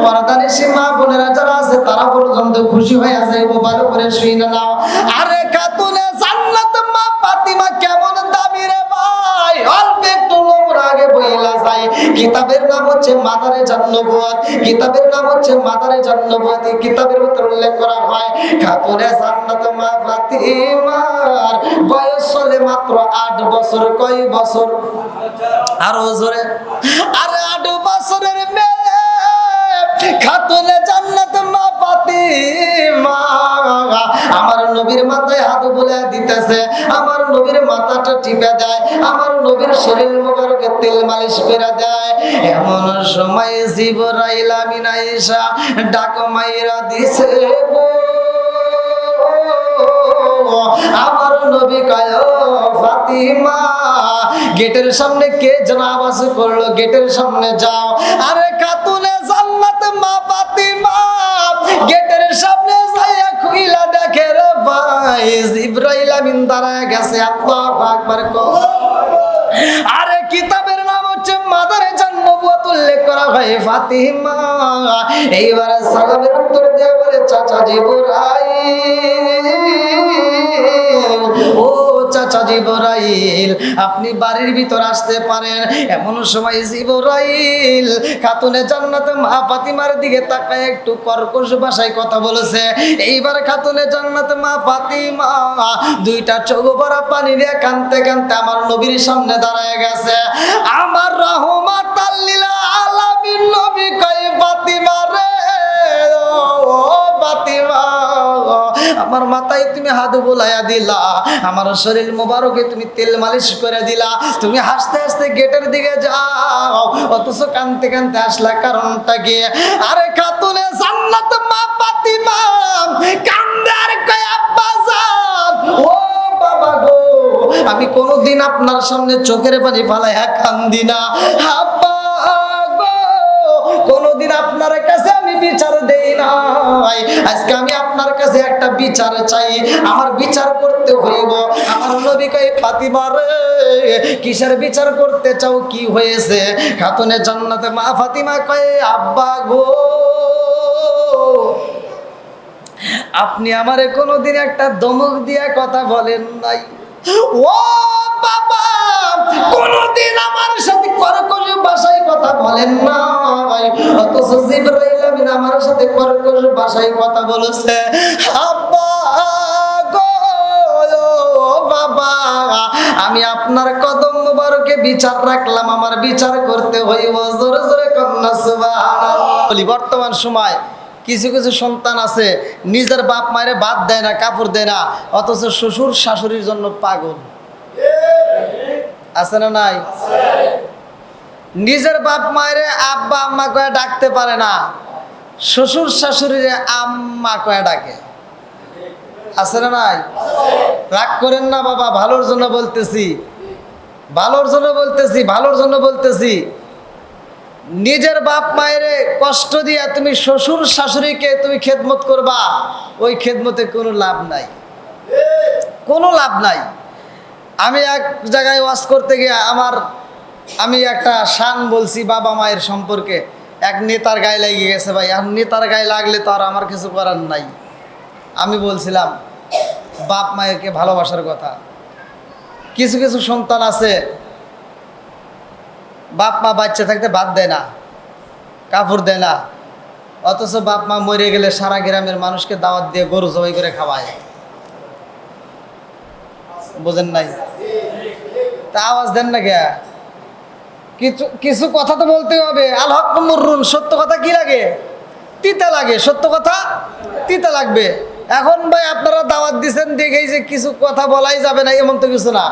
পর্দার সীমা বোনেরা যারা আছে তারা পর্যন্ত খুশি হয়ে আছে, ভালো করে শুনে নাও। আরে খাতুনে জান্নাত মা ফাতিমা কেমন দামি রে ভাই, অল্প একটু লোমরা আগে বইলা যায়। কিতাবের নাম হচ্ছে মাদারে জান্নাত, কিতাবের নাম হচ্ছে মাদারে জান্নাত। এই কিতাবের ভিতরে উল্লেখ করা হয় খাতুনে জান্নাত মা ফাতিমার বয়স চলে মাত্র 8 বছর। কয় বছর? আরো জোরে। আরে 8 বছরের মেয়ে খাতুনে জান্নাত মা ফাতিমা আমার নবীর মাথায় হাত বুলিয়ে দিতেছে, আমার নবীর মাথাটা টিপে দেয়, আমার নবীর শরীর মোবারকে তেল মালিশ করে দেয়। এমন সময় জিবরাইল আমিন আয়েশা ডাক মাইরা দিছে গো, আমার নবী কয় ফাতিমা গেটের সামনে কে যেন আওয়াজ করলো, গেটের সামনে যাও। আরে খাতুনে জান্নাত মা ফাতিমা গেটের সামনে যাইয়া খুইলা দেখে রে ভাই জিবরাইল আমিন দাঁড়ায় গেছে। আল্লাহু আকবার কও। আরে কিতাবের নাম হচ্ছে মাদারে জান্নাত, উল্লেখ করা হয় ফাতিমা। এইবার সালামের উত্তর দেয়া বলে চাচা জিবরাইল, ও চাচা জিবরাইল আপনি বাড়ির ভিতর আসতে পারেন। এমন সময় জিবরাইল খাতুনে জান্নাত মা ফাতিমার দিকে তাকায় একটু কর্কশ ভাষায় কথা বলেছে। এইবার খাতুনে জান্নাত মা ফাতিমা দুইটা চোখ ভরা পানি দিয়ে কাঁদতে কাঁদতে আমার নবীর সামনে দাঁড়ায় গেছে। আমার রাহমাতাল লিল আলামিন নবী কয় ফাতিমা রে, ও ফাতিমা আমার মাথায় তুমি হাত বুলাইয়া দিলা, আমার শরীর মোবারকে তুমি তেল মালিশ করে দিলা, তুমি হাসতে হাসতে গেটের দিকে যাও, অথচ কানতে কানতে আসলা কারণটা কি? আরে খাতুনে জান্নাত মা ফাতিমা কান্দে আর কয় আব্বা জান, ও বাবা গো আমি কোনোদিন আপনার সামনে চোখের পানি ফালাইয়া কান্দি না। আব্বা গো কোনোদিন আপনার কাছে আমি বিচার দেই নাই, আজকে আমি আপনার কাছে একটা বিচার চাই, আমার বিচার করতে হইব। আমার নবী কয় ফাতিমা রে কিসের বিচার করতে চাও, কি হয়েছে? খাতুনে জান্নাত মা ফাতিমা কয় আব্বা গো আপনি আমারে কোনোদিন একটা ধমক দিয়া কথা বলেন নাই, ও বাবা কোনদিন আমার সাথে কর্কশ ভাষায় কথা বলেন নাই, অথচ জিবরাইল আমিন আমার সাথে কর্কশ ভাষায় কথা বলেছে। আব্বা গো বাবা আমি আপনার কদম মুবারকে বিচার রাখলাম, আমার বিচার করতে হইব। জোরে জোরে কন্যা সুবহানাল্লাহ। বর্তমান সময় কিছু কিছু সন্তান আছে নিজের বাপ মায়েরে ভাত দেয় না, কাপড় দেয় না, অথচ শ্বশুর শাশুড়ির জন্য পাগল। আছে না নাই? নিজের বাপ মায়েরে আব্বা আম্মা কয়ে ডাকতে পারে না, শ্বশুর শাশুড়িরে আম্মা কয়ে ডাকে। আছে না নাই? রাগ করেন না বাবা, ভালোর জন্য বলতেছি, ভালোর জন্য বলতেছি, ভালোর জন্য বলতেছি। নিজের বাপ মায়েরে কষ্ট দিয়া তুমি শ্বশুর শাশুড়িকে তুমি খেদমত করবা, ওই খেদমতে কোনো লাভ নাই, কোনো লাভ নাই। আমি এক জায়গায় ওয়াজ করতে গিয়ে আমি একটা শান বলছি বাবা মায়ের সম্পর্কে, এক নেতার গায়ে লেগে গেছে ভাই। আর নেতার গায়ে লাগলে তো আর আমার কিছু করার নাই। আমি বলছিলাম বাপ মায়েরকে ভালোবাসার কথা। কিছু কিছু সন্তান আছে বাপ মা বাচ্চা থাকতে ভাত দেয় না, কাপড় দেয় না, অথচ বাপ মা মরে গেলে সারা গ্রামের মানুষকে দাওয়াত দিয়ে গরু জবাই করে খাওয়ায়। বোঝেন নাই? তা আওয়াজ দেন না কে? কিছু কিছু কথা তো বলতে হবে। আল হক মুররুন, সত্য কথা কি লাগে? তিতা লাগে। সত্য কথা তিতা লাগবে। এখন ভাই আপনারা দাওয়াত দিচ্ছেন দেখেই যে কিছু কথা বলাই যাবে না এমন তো কিছু না।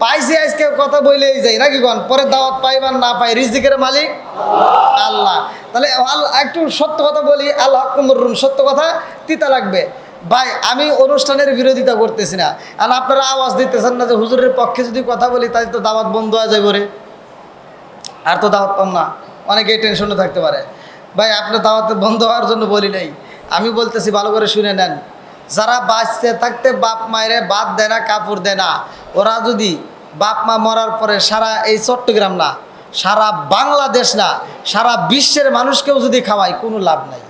পাইছি আজকে কথা বলেই যাই নাকি কোন, পরে দাওয়াত পাইবার না পাই রিজিকের মালিক আল্লাহ। তাহলে একটু সত্য কথা বলি, আল হক মুররুন, সত্য কথা তিতা লাগবে। ভাই আমি অনুষ্ঠানের বিরোধিতা করতেছি না, আর আপনারা আওয়াজ দিতেছেন না যে হুজুরের পক্ষে যদি কথা বলি তাহলে তো দাওয়াত বন্ধ হয়ে যাবে রে, আর তো দাওয়াত পাম না, অনেকেই টেনশনে থাকতে পারে। ভাই আপনার দাওয়াত বন্ধ হওয়ার জন্য বলি নাই, আমি বলতেছি ভালো করে শুনে নেন। যারা বাঁচতে থাকতে বাপ মায়েরে ভাত দেয় না, কাপড় দেয় না, ওরা যদি বাপ মা মরার পরে সারা এই চট্টগ্রাম না সারা বাংলাদেশ না, সারা বিশ্বের মানুষকেও যদি খাওয়াই কোনো লাভ নাই।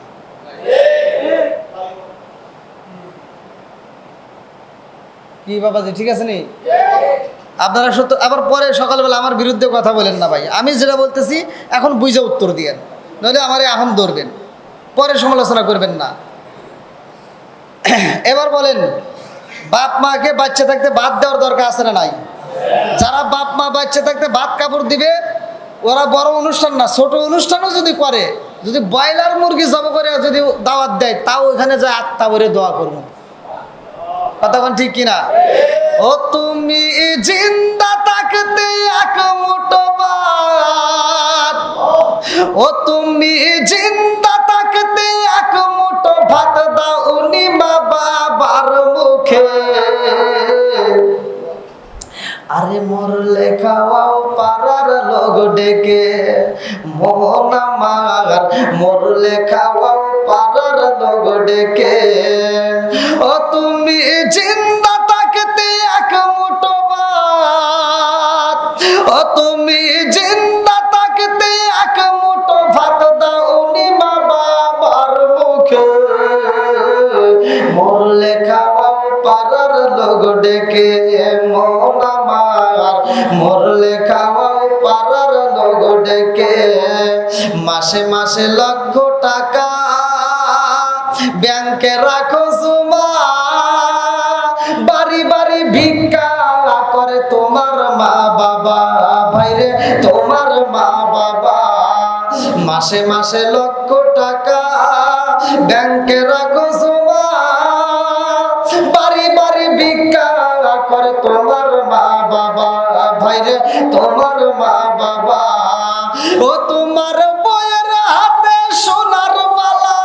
কি বাবাজি ঠিক আছে নি? আপনারা সত্য আবার পরে সকালবেলা আমার বিরুদ্ধে কথা বলেন না ভাই। আমি যেটা বলতেছি এখন বুঝে উত্তর দিয়েন, নইলে আমারে আহম ধরবেন, পরে সমালোচনা করবেন না। এবার বলেন, বাপ মাকে বাচ্চা থাকতে ভাত দেওয়ার দরকার আছে না নাই? যারা বাপ মা বাচ্চা থাকতে ভাত কাপড় দিবে, ওরা বড় অনুষ্ঠান না ছোট অনুষ্ঠানও যদি করে, যদি ব্রয়লার মুরগি জব করে যদি দাওয়াত দেয়, তাও ওখানে যায় আত্মা ভরে দোয়া করবো। কতক্ষণ ঠিক কিনা? ও তুমি জিন্দা থাকতে এক মুঠো ভাত, ও তুমি জিন্দা থাকতে এক মুঠো ভাত দাও উনি মা বাবার মুখে, আরে মরলে খাওয়াও পাড়ার লোক ডেকে, মন আমার মরলে খাওয়াও পাড়ার লোক ডেকে, ও তুমি জিন্দা থাকতে এক মুঠো ভাত, ও তুমি জিন্দা থাকতে এক মুঠো ভাত দাও উনি মা বাবার মুখে, মরলে খাওয়াও পাড়ার লোক ডেকে, মন আমার মরলে খাওয়াও পাড়ার লোক ডেকে, মাসে মাসে লক্ষ টাকা ব্যাংকে রাখো জমা, বাড়ি বাড়ি ভিক্ষা করে তোমার মা বাবা, ভাইরে তোমার মা বাবা, মাসে মাসে লক্ষ টাকা ব্যাংকে রাখো জমা, বাড়ি বাড়ি ভিক্ষা করে তোমার মা বাবা, ভাইরে তোমার মা বাবা, ও তোমার বইয়ের হাতে সোনার মালা,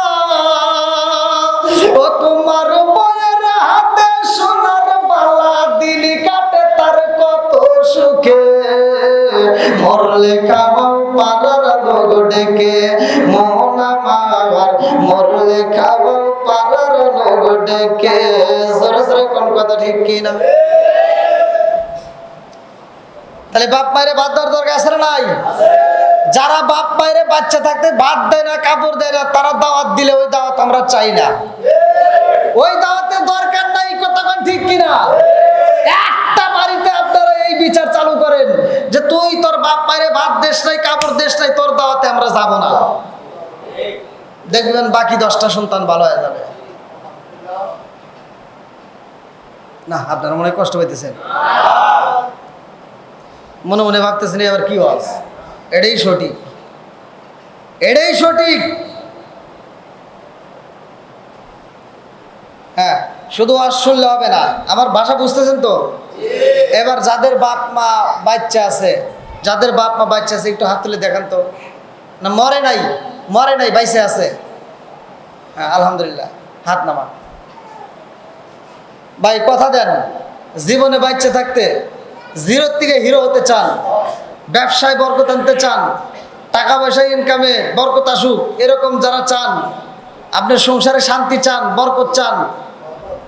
ও তোমার বইয়ের হাতে সোনার মালা, দিন কাটে তার কত সুখে, মরলে খাওয়াও পাড়ার লোক ডেকে, মন আমার মরলে খাওয়াও পাড়ার লোক ডেকে। জোরে জোরে কোন কথা ঠিক কিনা? তাহলে বাপ মায়ের ভাত দেওয়ার দরকার আছে না নাই? যারা বাপ মায়ের বাচ্চা থাকতে ভাত দেয় না কাপড় দেয় না, তারা দাওয়াত দিলে ওই দাওয়াত আমরা চাই না, ওই দাওয়াতের দরকার নাই। কতক্ষণ ঠিক কিনা? একটা বাড়িতে আপনারা এই বিচার চালু করেন যে তুই তোর বাপ মায়ের ভাত দেশ নাই কাপড় দেশ নাই, তোর দাওয়াতে আমরা যাব না, দেখবেন বাকি 10টা সন্তান ভালো হয়ে যাবে। না আপনারা মনে কষ্ট পাইতেছেন, মনে মনে ভাবতেছেন এবার কি ওয়াজ? এটাই সঠিক, এটাই সঠিক। হ্যাঁ, শুধু ওয়াজ শুনলে হবে না, আমার ভাষা বুঝতেছেন তো? এবার যাদের বাপ মা বাচ্চা আছে, যাদের বাপ মা বাচ্চা আছে একটু হাত তুলে দেখান তো। না মরে নাই, মরে নাই, বাইসে আছে? হ্যাঁ আলহামদুলিল্লাহ, হাত নামান। ভাই কথা দেন, জীবনে বাচ্চা থাকতে জিরোর থেকে হিরো হতে চান, ব্যবসায় বরকত আনতে চান, টাকা পয়সা ইনকামে বরকত আসুক, এরকম যারা চান, আপনার সংসারে শান্তি চান, বরকত চান,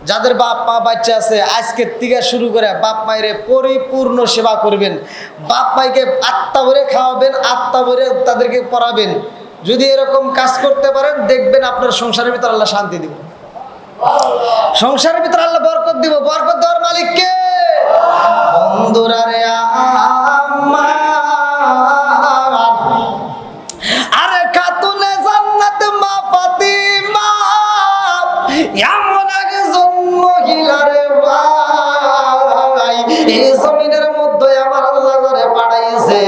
যাদের বাপ মা বাচ্চা আছে আজকের থেকে শুরু করে বাপ মায়ের পরিপূর্ণ সেবা করবেন, বাপ মাইকে আত্মা ভরে খাওয়াবেন, আত্মা ভরে তাদেরকে পড়াবেন। যদি এরকম কাজ করতে পারেন দেখবেন আপনার সংসারের ভিতর আল্লাহ শান্তি দিব, সংসারের ভিতর আল্লাহ বরকত দিব। বরকত দেওয়ার মালিক কে? বন্ধুরা রে আরে খাতুনে জান্নাত মা ফাতিমা এমন একজন মহিলা রে ভাই, এই জমিনের মধ্যে আমার আল্লাহ করে পাঠাইছে।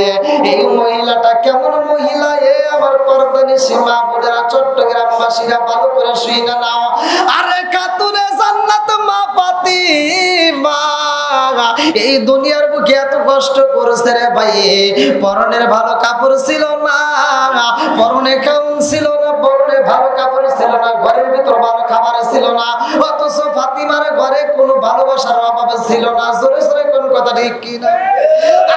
এই মহিলাটা কেমন মহিলা? এ আমার পর্দানি সীমা বোনেরা, চট্টগ্রামবাসীরা ভালো করে শুনে নাও। আরে খাতুনে জান্নাত মা ফাতিমা এই দুনিয়ার বুকে এত কষ্ট করেছে রে ভাই, পরনের ভালো কাপড় ছিল না, পরনে খাউন ছিল না, পরনে ভালো কাপড় ছিল না, ঘরের ভিতর ভালো খাবার ছিল না, অথচ ফাতিমার ঘরে কোনো ভালোবাসার অভাব ছিল না। জোরে জোরে কোন কথা ঠিক কিনা?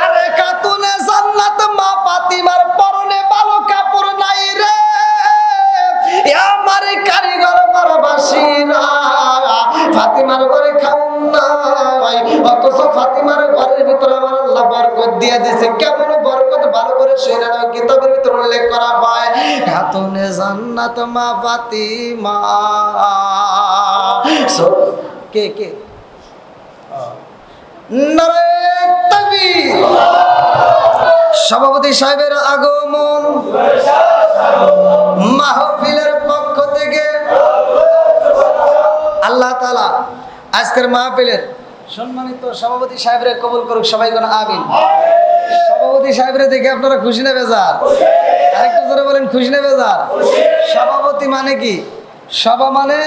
আরে খাতুনে জান্নাত মা ফাতিমার পরনে ভালো কাপড় নাই রে, আমার কারিগর বারবাসীরা ফাতিমার ঘরে খাউন নাই, অথচ ফাতিমার ঘরের ভিতরে আমার আল্লাহ বরকত দিয়ে দিয়েছে। কেমন বরকত? ভালো করে করে শুনে নাও, কিতাবের ভিতরে উল্লেখ করা হয় খাতুনে জান্নাত মা ফাতিমা। কে কে নারায়ে তাকবীর। সভাপতি সাহেবের আগমন মাহফিলের পক্ষ থেকে আল্লাহ তাআলা আজকের মাহফিলের সম্মানিত সভাপতি সাহেবরে কবুল করুক, সবাই কোন আমিন। সভাপতি সাহেবরে দেখে আপনারা খুশি না বেজার? আরেকটু জোরে বলেন, খুশি না বেজার? সভাপতি মানে কি? সভা মানে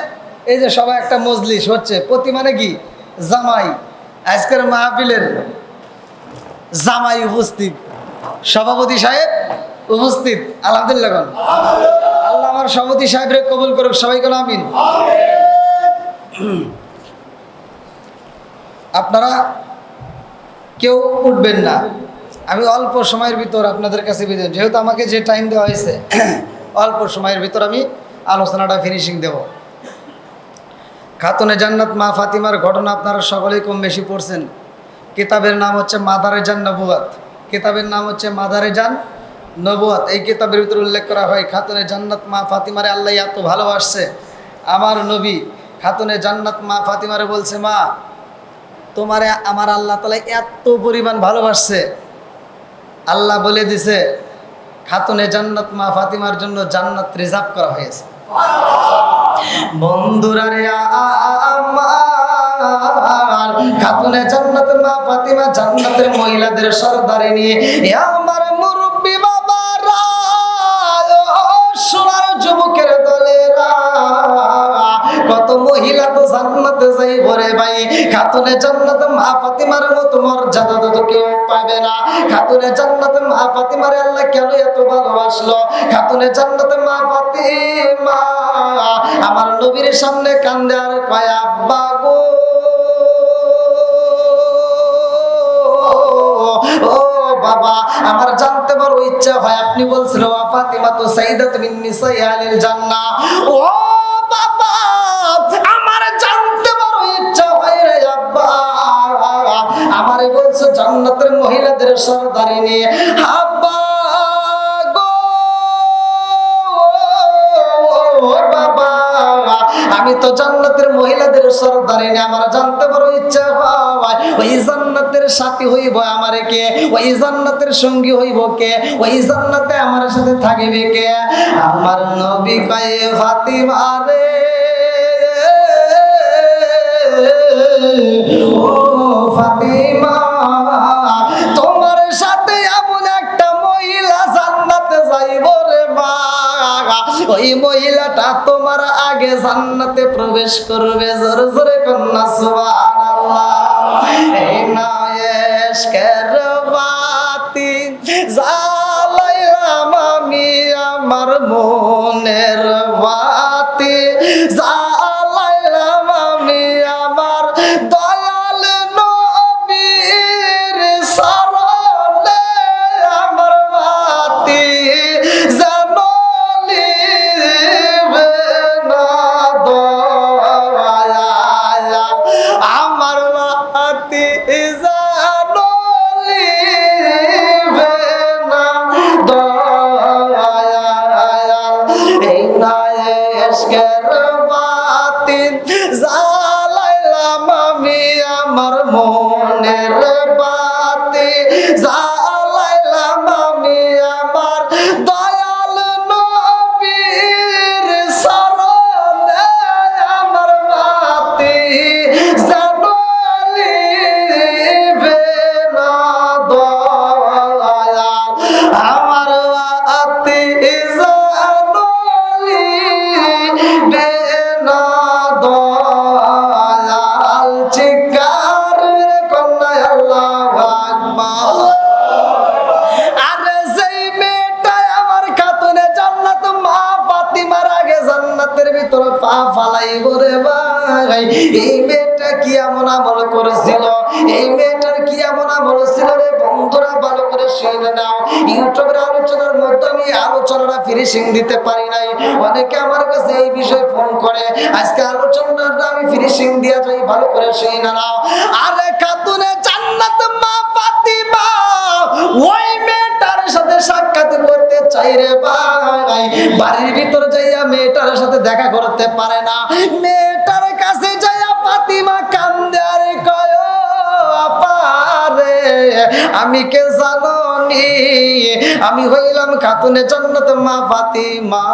এই যে সভা একটা মজলিস হচ্ছে, প্রতি মানে কি? জামাই। আজকের মাহফিলের জামাই উপস্থিত, সভাপতি সাহেব উপস্থিত। আলহামদুলিল্লাহ। আল্লাহ আমার সভাপতি সাহেবরে কবুল করুক, সবাই কোন আমিন। আপনারা কেউ উঠবেন না, আমি অল্প সময়ের ভিতর আপনাদের কাছে বিদায়, যেহেতু আমাকে যে টাইম দেওয়া হয়েছে অল্প সময়ের ভিতর আমি আলোচনাটা ফিনিশিং দেব। খাতুনে জান্নাত মা ফাতিমার ঘটনা আপনারা সকলেই কম বেশি পড়ছেন। কিতাবের নাম হচ্ছে মাদারে জান নবুয়াত। কিতাবের নাম হচ্ছে মাদারে জান নবুয়াত। এই কিতাবের ভিতরে উল্লেখ করা হয় খাতুনে জান্নাত মা ফাতিমারে আল্লাহ এত ভালোবাসছে, আমার নবী খাতুনে জান্নাত মা ফাতিমারে বলছে, মা তোমারে আমার আল্লাহ তাআলা এত পরিমাণ ভালোবাসছে, আল্লাহ বলে দিছে খাতুনে জান্নাত মা ফাতিমার জন্য জান্নাত রিজার্ভ করা হয়েছে। বন্ধুরা রে আমার খাতুনে জান্নাত মা ফাতিমা জান্নাতের মহিলাদের সরদারিনী, আমার মুরব্বি বাবারা, সোনার যুবকের দলেরা, কত মহিলা তো জান্নাতে যাইব রে ভাই। খাতুনে জান্নাত মা ফাতিমার মতো মর্যাদা তো কেউ পাবে না। খাতুনে জান্নাত মা ফাতিমারে আল্লাহ কেন এত ভালোবাসলো? খাতুনে জান্নাত মা ফাতিমা আমার নবীর সামনে কান্দে আর কয়, আব্বা গো, ও বাবা, আমার জানতে বড় ইচ্ছা হয়। আপনি বলছিল ওয়া ফাতিমা তো সাইয়্যিদাতু মিন নিসাই আহলিল জান্নাহ। ও বাবা, আমার জানতে বড় ইচ্ছা হয় রে আব্বা, আমারে বলছো জান্নাতের মহিলাদের সরদারিনী। আব্বা গো, ও বাবা, আমি তো জান্নাতের মহিলাদের সরদারিনী, আমার জানতে বড় ইচ্ছা হয় ওই জান্নাতের সাথী হইব আমারে কে, ওই জান্নাতের সঙ্গী হইব কে, ওই জান্নাতে আমার সাথে থাকিবে কে? আমার নবী কয়, ফাতিমা রে, ও ফাতিমা, তোমার সাথে এমন একটা মহিলা জান্নাতে যাইব রে মা, ওই মহিলাটা তোমার আগে জান্নাতে প্রবেশ করবে। জোরে জোরে কন্যা সুবহানাল্লাহ। এই নয়েশকের বাতি জ্বালাইলাম আমি, আমার মনের বাতি জ্বালাইলাম আমি, আমার দয়াল নবীর শরণে আমার বাতি যেন নিভে না দয়াল, আমার বাতি যেন নিভে না দয়াল। এই নয়েশকের বাতি জ্বালাইলাম আমি, আমার মনের বাতি জ্বালাইলাম আমি, আমার দয়াল নবীর শরণে আমার বাতি যেন নিভে না দয়াল, আমার বাতি যেন নিভে না দয়াল। চিৎকার কন্যা আল্লাহু আকবার। আরে যেই মেয়েটাই আমার খাতুনে জান্নাত মা ফাতিমার আগে জান্নাতের ভিতর পা ফালাইব রে ভাই, এই মেয়েটা কি এমন আমল করেছিল? এই মেয়েটার কি এমন আমল ছিল রে বন্ধুরা? ভালো করে শুনে নাও। ইউটিউবের আলোচনার মধ্যে আমি আলোচনাটা ফিনিশিং দিতে পারি নাই, অনেকে আমার কাছে এই বিষয়ে ফোন করে, আজকে আলোচনাটা আমি ফিনিশিং দিয়া যাই, ভালো করে শুনে নাও। আরে খাতুনে জান্নাত মা ফাতিমা ওই মেয়েটার সাথে চাই রে ভাই। বাড়ির ভিতর যাইয়া মেয়েটার সাথে দেখা করতে পারে না। মেয়েটার কাছে যাইয়া ফাতিমা কান্দে আর কয়, ও আপা রে, আমি কে জানো নি? আমি হইলাম খাতুনে জান্নাত মা ফাতিমা,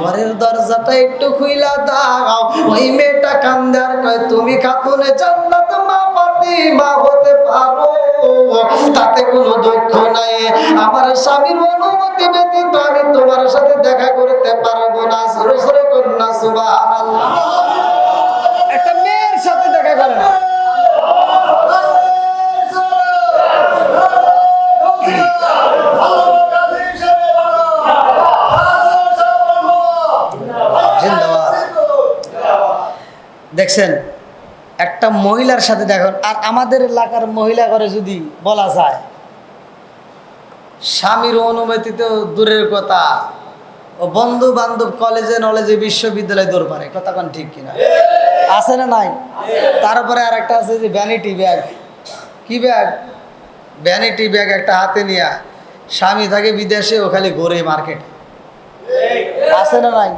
ঘরের দরজাটা একটু খুইলা দাও। ওই মেয়েটা কান্দে আর কয়, তুমি খাতুনে জান্নাত মা ফাতিমা হতে পারো, তাতে কোনো দুঃখ নাই। আমার স্বামীর অনুমতি ব্যতীত আমি তোমার সাথে দেখা করতে পারবো না। জোরে জোরে কন্যা সুবহানাল্লাহ। একটা মেয়ের সাথে দেখা করে না। দেখছেন, একটা মহিলার সাথে দেখুন। আর আমাদের এলাকার মহিলা করে যদি বলা যায়, স্বামীর অনুমতিতে দূরের কথা, ও বন্ধু বান্ধব কলেজে নলেজে বিশ্ববিদ্যালয়ে দৌড় পারে। কথা কোন ঠিক কিনা? আছে না নাই? তারপরে আর একটা আছে যে ভ্যানিটি ব্যাগ। কি ব্যাগ? ভ্যানিটি ব্যাগ একটা হাতে নিয়ে স্বামী থাকে বিদেশে, ও খালি ঘুরে মার্কেটে। আছে না নাই?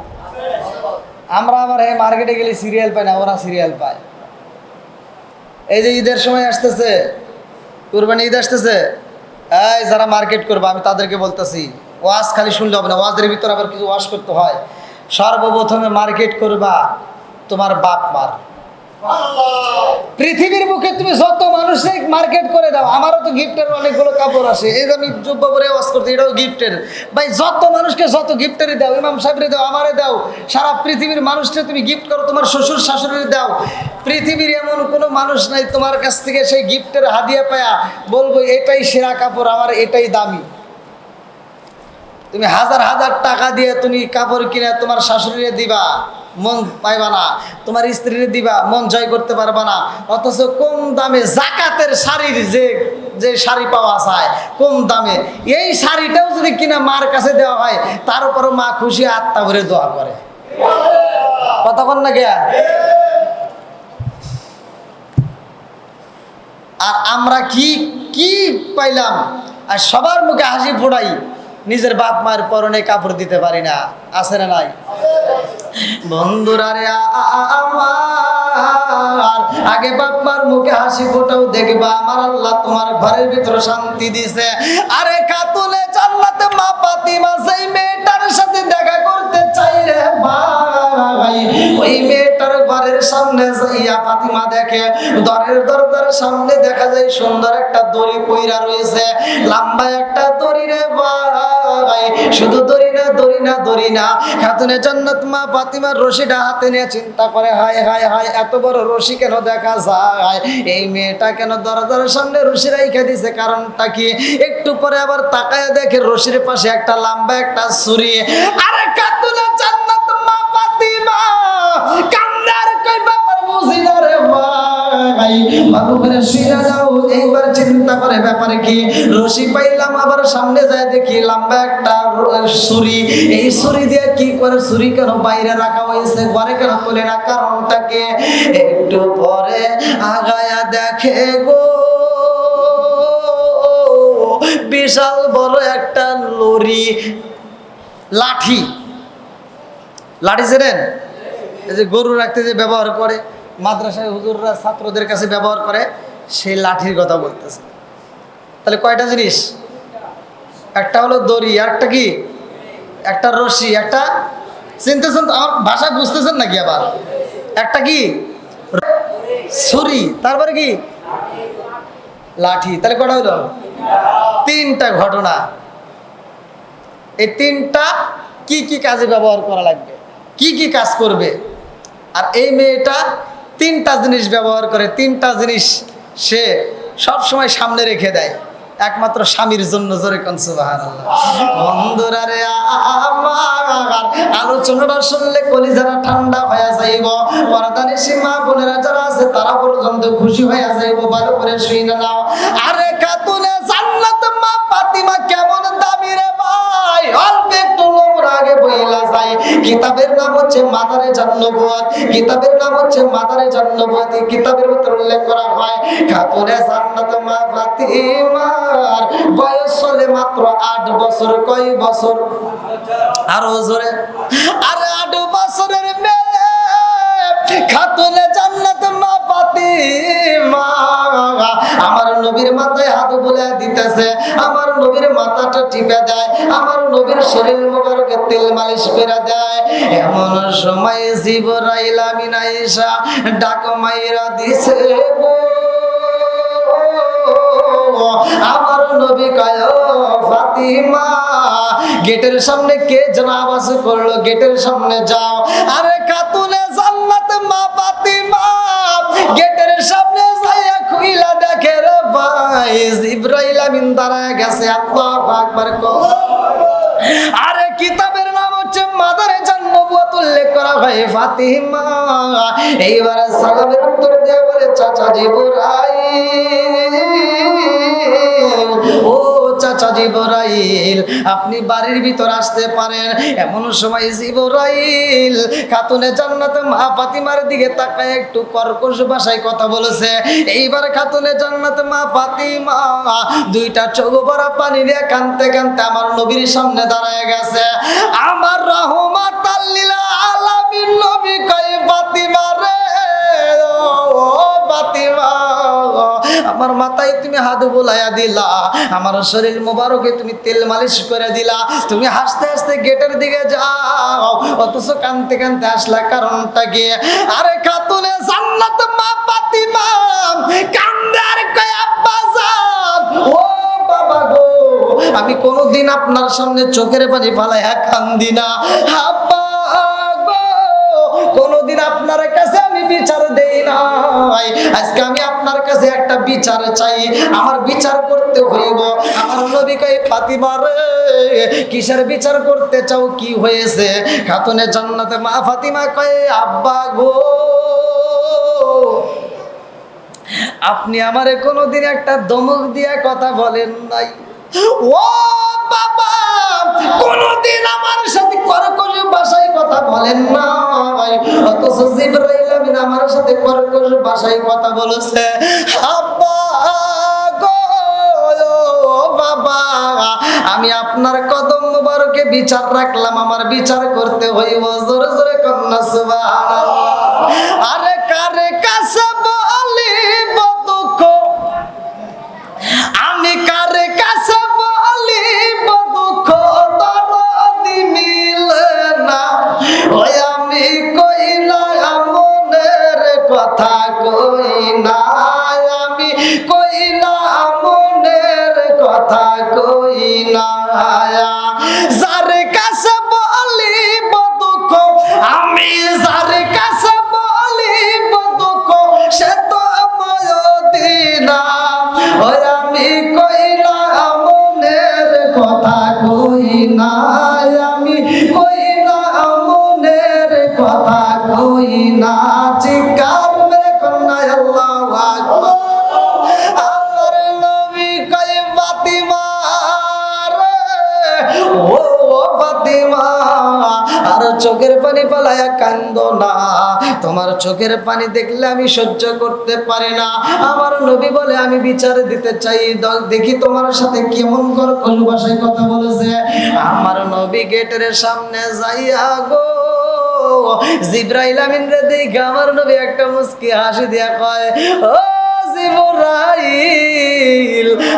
আমরা আবার এই মার্কেটে গেলে সিরিয়াল পাই না, ওরা সিরিয়াল পায়। এই যে ঈদের সময় আসতেছে, কুরবানি ঈদ আসতেছে, এই যারা মার্কেট করবে আমি তাদেরকে বলতেছি, ওয়াজ খালি শুনলে হবে না, ওয়াজের ভিতরে আবার কিছু ওয়াজ করতে হয়। সর্বপ্রথমে মার্কেট করবা তোমার বাপ মার। পৃথিবীর বুকে তুমি যত মানুষের মার্কেট করে দাও, আমারও তো গিফটের অনেকগুলো কাপড় আসে, এই যে আমি যুব্ব পরে ওয়াজ করতে, এটাও গিফটের। ভাই যত মানুষকে যত গিফটেরই দাও, ইমাম সাহেবরে দাও, আমারে দাও, সারা পৃথিবীর মানুষকে তুমি গিফট করো, তোমার শ্বশুর শাশুড়ির দাও। পৃথিবীর এমন কোনো মানুষ নাই তোমার কাছ থেকে সেই গিফটের হাদিয়া পায়া বলবো এটাই সেরা কাপড়, আমার এটাই দামি। তুমি হাজার হাজার টাকা দিয়ে তুমি কাপড় কিনে তোমার শাশুড়িরে দিবা, মন পাইবা না। তোমার স্ত্রীরে দিবা, মন জয় করতে পারবা না। অথচ কম দামে জাকাতের শাড়ির যে শাড়ি পাওয়া যায় কম দামে, এই শাড়িটাও যদি কিনা মার কাছে দেওয়া হয়, তার উপরও মা খুশি আত্মা ভরে দোয়া করে। কতক্ষণ না গিয়া। আর আমরা কি কি পাইলাম, আর সবার মুখে হাসি ফোড়াই, নিজের বাপ মায়ের পরনে কাপড় দিতে পারি না। আছে না নাই? বন্ধুরা রে আমার, আগে বাপ মার মুখে হাসি ফোটাও দেখবা, আমার আল্লাহ তোমার ঘরের ভিতরে শান্তি দিছে। আরে খাতুনে জান্নাত মা ফাতিমা সেই মেয়েটার সাথে দেখা করতে চাই রে ভাই। ওই মেয়েটার ঘরের সামনে যাইয়া ফাতিমা দেখে, দরজার সামনে দেখা যায় সুন্দর একটা দড়ি পইরা রয়েছে, লম্বা একটা দড়ি রে ভাই। শুধু দড়ি না, খাতুনে জান্নাত মা ফাতিমার রশিটা হাতে নিয়ে চিন্তা করে, হায় হায় হায়, এত বড় রশি কেন দেখা যায়? এই মেয়েটা কেন দরজার সামনে রশি রাইখা দিছে? কারণটা কি? একটু পরে আবার তাকায় দেখে রশির পাশে একটা লম্বা একটা ছুরি। আরে খাতুনে জান্নাত মা ফাতিমা কান্নার কই ব্যাপার বুঝি না রে ভাই। ভালো করে শুইয়া যাও, এইবার চিন্তা করে ব্যাপারে কি। রশি পাইলাম, আবার সামনে যায় দেখি লম্বা একটা ছুরি। এই ছুরি দিয়ে কি করে? ছুরি কেন বাইরে রাখা হয়েছে, ঘরে কেন তুলে না? কারণটা কি? একটু পরে আগায়া দেখে গো, বিশাল বড় একটা লরি, লাঠি চেনেন? এই যে গরু রাখতে যে ব্যবহার করে, মাদ্রাসায় হুজুররা ছাত্রদের কাছে ব্যবহার করে, সেই লাঠির কথা বলতেছে। তাহলে কয়টা জিনিস? একটা হলো দড়ি, আরেকটা কি? একটা রশি, একটা চিনতেছেন? আমার ভাষা বুঝতেছেন নাকি? আবার একটা কি? ছুরি, তারপরে কি? লাঠি। তাহলে কটা হলো? তিনটা ঘটনা। এই তিনটা কি কি কাজে ব্যবহার করা লাগবে, কি কি কাজ করবে। আর এই মেয়েটা তিনটা জিনিস ব্যবহার করে, তিনটা জিনিস সে সব সময় সামনে রেখে দেয়, একমাত্র স্বামীর জন্য। জোরে কোন সুবহানাল্লাহ। বন্ধুরা রে আমার, আলোচনাটা শুনলে কলিজারা ঠান্ডা হয়ে যাইব। পরদানি সীমা বোনেরা যারা আছে তারা পর্যন্ত খুশি হয়ে যাইব। ভালো করে শুনে নাও। আরে খাতুনে জান্নাত মা ফাতিমা কেমন দামি রে ভাই, অল্প একটু লোমরা আগে বইলা যায়, কিতাবের নাম হচ্ছে মাদারে জান্নবুয়াত, কিতাবের নাম হচ্ছে মাদারে জান্নবুয়াত। এই কিতাবের ভিতরে উল্লেখ করা হয় খাতুনে জান্নাত মা ফাতিমার বয়স চলে মাত্র 8 বছর। কয় বছর? আরো জোরে। আরে 8 বছরের মেয়ে খাতুনে জান্নাত মা ফাতিমা আমার নবীর মাথায় হাত বুলিয়ে দিতেছে, আমার নবীর মাথাটা টিপে দেয়, আমার নবীর শরীর মোবারকে তেল মালিশ করে দেয়। এমন সময় জিবরাইল আমিন আয়েশা ডাক মাইরা দিছে গো, আমার নবী কয় ফাতিমা গেটের সামনে কে যেন আওয়াজ করলো, গেটের সামনে যাও। আরে খাতুনে জান্নাত মা ফাতিমা গেটের সামনে যাইয়া খুইলা দেখে রে ভাই জিবরাইল আমিন দাঁড়ায় গেছে। আল্লাহু আকবার কও। আরে কিতাবের নাম হচ্ছে মাদারে জান্নবুয়াত, উল্লেখ করা হয় ফাতিমা। এইবার সালামের উত্তর দেয়া বলে চাচা জিবরাইল, ও চাচা জিবরাইল আপনি বাড়ির ভিতর আসতে পারেন। এমন সময় জিবরাইল খাতুনে জান্নাত মা ফাতিমার দিকে তাকায় একটু কর্কশ ভাষায় কথা বলেছে। এইবার খাতুনে জান্নাত মা ফাতিমা দুইটা চোখ ভরা পানি দিয়ে কাঁদতে কাঁদতে আমার নবীর সামনে দাঁড়ায় গেছে। আমার রাহমাতাল লিল আলামিন নবী কয় ফাতিমা রে, ও ফাতিমা আমার মাথায় তুমি হাত বুলাইয়া দিলা, আমার শরীর মোবারকে তুমি তেল মালিশ করে দিলা, তুমি হাসতে হাসতে গেটের দিকে যাও, অথচ কাঁদতে কাঁদতে আসলা কারণটা কি? আরে খাতুনে জান্নাত মা ফাতিমা কান্দে আর কয় আব্বা জান, ও বাবা গো আমি কোনোদিন আপনার সামনে চোখের পানি ফালাইয়া কান্দি না। আব্বা গো কোনোদিন আপনার কাছে আমি বিচার দেই নাই, আজকে আমি আপনার কাছে একটা বিচার চাই, আমার বিচার করতে হইব। আমার নবী কয় ফাতিমা রে কিসের বিচার করতে চাও, কি হয়েছে? খাতুনে জান্নাতে মা ফাতিমা কয় আব্বা গো আপনি আমারে কোনোদিন একটা ধমক দিয়া কথা বলেন নাই, ও বাবা কোনদিন আমার সাথে কর্কশ ভাষায় কথা বলেন নাই, অথচ জিবরাইল আমিন আমার সাথে কর্কশ ভাষায় কথা বলেছে। আব্বা গো বাবা আমি আপনার কদম মুবারকে বিচার রাখলাম, আমার বিচার করতে হইব। জোরে জোরে কন্যা সুবহানাল্লাহ। আরে কারে কাছে বলিব দুঃখ, আমি কারে কাছে বলিব দুঃখ, দরদি মিলে না, ওই আমি কই না মনের কথা কই না, আমি কই না মনের কথা কই না, যার কাছে বলিব দুঃখ, আমি যার কাছে বলিব দুঃখ সে তো ময়দিনা, ওই আমি কই না মনের কথা কই না, আমি কই না মনের কথা কই না। চিৎকার মেরে কন্যা আল্লাহু আকবার। আমার নবী কই ফাতিমা রে, ও ফাতিমা আর চোখের পানি ফেলায়া কান্দো না, তোমার চোখের পানি দেখলে আমি সহ্য করতে পারি না। আমার নবী বলে আমি বিচার দিতে চাই, দেখি তোমার সাথে কেমন কর্কশ ভাষায় কথা বলেছে। আমার নবী গেটের সামনে যাইয়া গো জিবরাইল আমিন রে দেখে আমার নবী একটা মুস্কি হাসি দিয়া কয়, ও জিবরাইল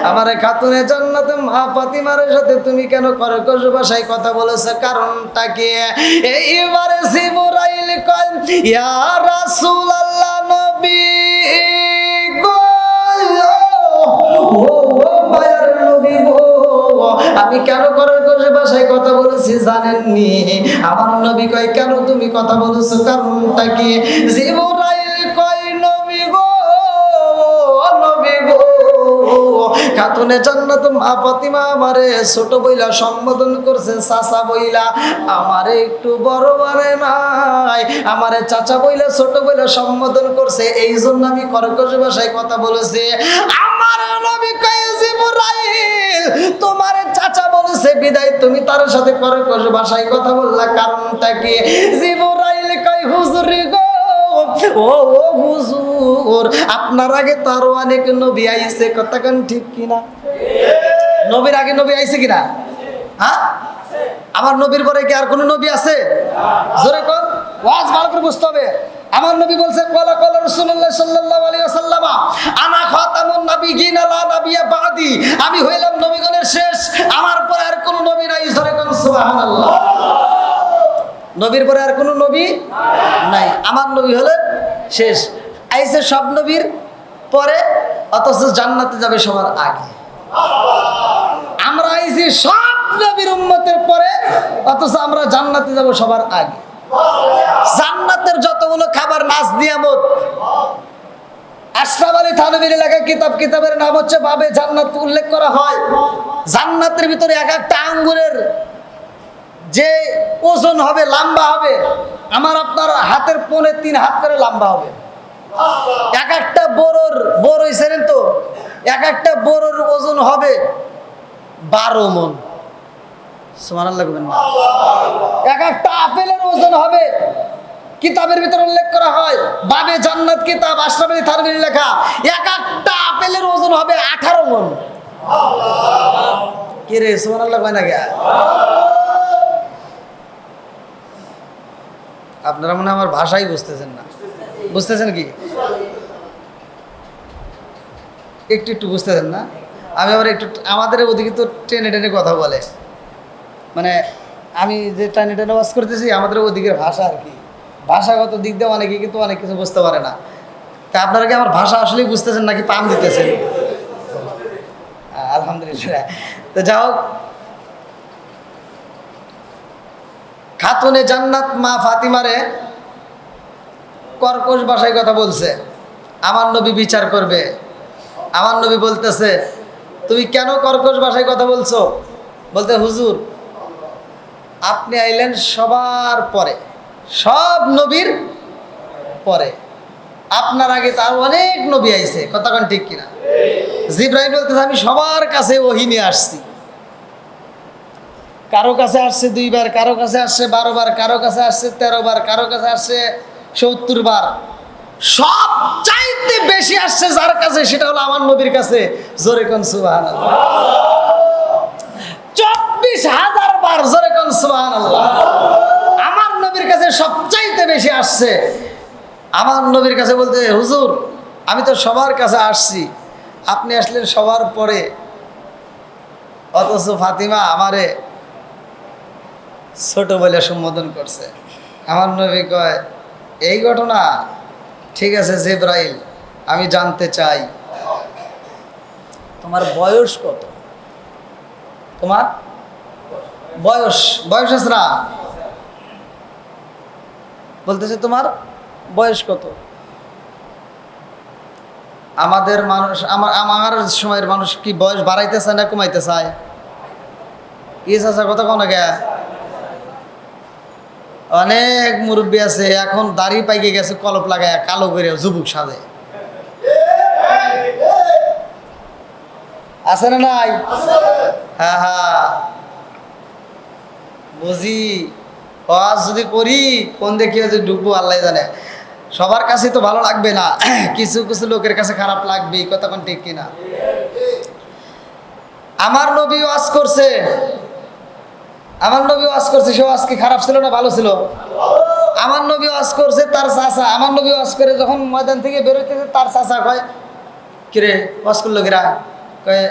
আমার খাতুনে জান্নাতে মা ফাতিমার সাথে তুমি কেন কর্কশ ভাষায় কথা বলেছো, কারণটা কি? এইবারে জিবরাইল কয় ইয়া রাসূলুল্লাহ নবী গো, ও মায়ার নবী গো আমি কেন কর্কশ ভাষায় কথা বলেছি জানেননি? আমার নবী কয় কেন তুমি কথা বলেছো, কারণটা কি? জিবরাইল কয় নবী গো, নবী গো খাতুনে জান্নাত মা ফাতিমা আমারে ছোট বইলা সম্বোধন করছে, চাচা বইলা, আমারে একটু বড় মানে নাই, আমারে চাচা বইলা ছোট বইলা সম্বোধন করছে, এই জন্য আমি কর্কশ ভাষায় কথা বলেছি। আমার নবী কয় জিবরাইল তোমারে চাচা বলেছে করছে বিদায় তুমি তার সাথে কর্কশ ভাষায় কথা বললা, কারণটা কি? জিবরাইল কয় হুজুর গো, ও হুজুর, আপনার আগে তো আরো অনেক নবী আইছে, কথা কোন ঠিক কিনা? নবীর আগে নবী আইছে কিনা? হ্যাঁ, আমার নবীর পরে কি আর কোন নবী আছে? জোরে কোন, ওয়াজ ভালো করে বুঝতে হবে। আমার নবী বলছে ক্বালা ক্বালা রাসূলুল্লাহ সাল্লাল্লাহু আলাইহি ওয়াসাল্লাম, আনা খাতামুন নাবিয়্যিন লা নাবিয়্যা বাদি, আমি হইলাম নবীগণের শেষ, আমার পরে আর কোন নবী নাই। জোরে কোন সুবহানাল্লাহ। নবীর পরে আর কোন নবী নাই, আমার নবী হলেন শেষ। আইছে সব নবীর পরে, অথচ জান্নাতে যাবে সবার আগে। আমরা আইছি সব নবীর উম্মতের পরে, অথচ আমরা জান্নাতে যাব সবার আগে। জান্নাতের যতগুলো খাবার, নাজ, নিয়ামত, আশরাফ আলী থানভীর লেখা কিতাবের নাম হচ্ছে বাবে জান্নাত, উল্লেখ করা হয় জান্নাতের ভিতরে এক একটা আঙ্গুরের যে ওজন হবে, লম্বা হবে, আমার আপনার হাতের 3.5 হাত করে লম্বা হবে। এক একটা বড় হইছেন তো, এক একটা বড়র ওজন হবে 12 মণ। সুবহানাল্লাহ বলবেন না? এক একটা আপেলের ওজন হবে, কিতাবের ভিতরে উল্লেখ করা হয় বাবে জান্নাত কিতাব আশরাফ আলী থানভীর লেখা, এক একটা আপেলের ওজন হবে 18 মণ। কি রে, সুবহানাল্লাহ কয় না কে? আপনারা মনে হয় আমার ভাষাই বুঝতেছেন না। বুঝতেছেন কি? একটু বুঝতেছেন না? আমি আবার একটু, আমাদের ওদিকে তো টেনে টেনে কথা বলে, মানে আমি যে টেনে টেনে ওয়াজ করতেছি, আমাদের ওদিকের ভাষা আর কি, ভাষাগত দিক দিয়ে অনেকে কিন্তু অনেক কিছু বুঝতে পারে না। তা আপনারা কি আমার ভাষা আসলেই বুঝতেছেন নাকি পাম দিতেছেন? আলহামদুলিল্লাহ। তো যাই হোক, খাতুনে জান্নাত মা ফাতিমারে কর্কশ ভাষায় কথা বলছে, আমার নবী বিচার করবে। আমার নবী বলতেছে, তুমি কেন কর্কশ ভাষায় কথা বলছো? বলতে, হুজুর আপনি আইলেন সবার পরে, সব নবীর পরে, আপনার আগে তো আরো অনেক নবী আইছে, কথা কোন ঠিক কিনা? জিবরাইল বলতেছে, আমি সবার কাছে ওহী নিয়ে আসছি। কারো কাছে আসছে 2 বার, কারো কাছে আসছে 12 বার, কারো কাছে আসছে 13 বার, কারো কাছে আসছে 70 বার। সব চাইতে বেশি আসছে যার কাছে, সেটা হলো আমার নবীর কাছে। জোরে কোন সুবহানাল্লাহ। 24,000 বার। জোরে কোন সুবহানাল্লাহ। আমার নবীর কাছে সবচাইতে বেশি আসছে। আমার নবীর কাছে বলতে, হুজুর আমি তো সবার কাছে আসছি, আপনি আসলেন সবার পরে, অথচ ফাতিমা আমারে ছোট বলে সম্বোধন করছে। আমার নবী কয়, এই ঘটনা? ঠিক আছে জিবরাইল, আমি জানতে চাই তোমার বয়স কত? তোমার বয়স আছে না? বলতেছে তোমার বয়স কত? আমাদের মানুষ, আমার সময়ের মানুষ কি বয়স বাড়াইতে চায় না কমাইতে চায়? চাচা কথা কোন গে? অনেক মুরব্বী আছে এখন দাড়ি পাইকে গেছে, কলপ লাগায় কালো করে যুবক সাজে। আছে না নাই? হ্যাঁ হ্যাঁ, বুঝি। ওয়াজ যদি করি কোন দেখি যে ঢুকবো আল্লাহ জানে। সবার কাছে তো ভালো লাগবে না, কিছু কিছু লোকের কাছে খারাপ লাগবে, কথা কোন ঠিক কিনা? আমার নবী ওয়াজ করছে, আমার নবী ওয়াজ করছে, সে ওয়াজ কি খারাপ ছিল না ভালো ছিল? আমার নবী ওয়াজ করছে, তার চাচা, আমার নবী ওয়াজ করে যখন ময়দান থেকে বেরোইতেছে, তার চাচা কয়, কিরে ওয়াজ করলো কিরা? কয়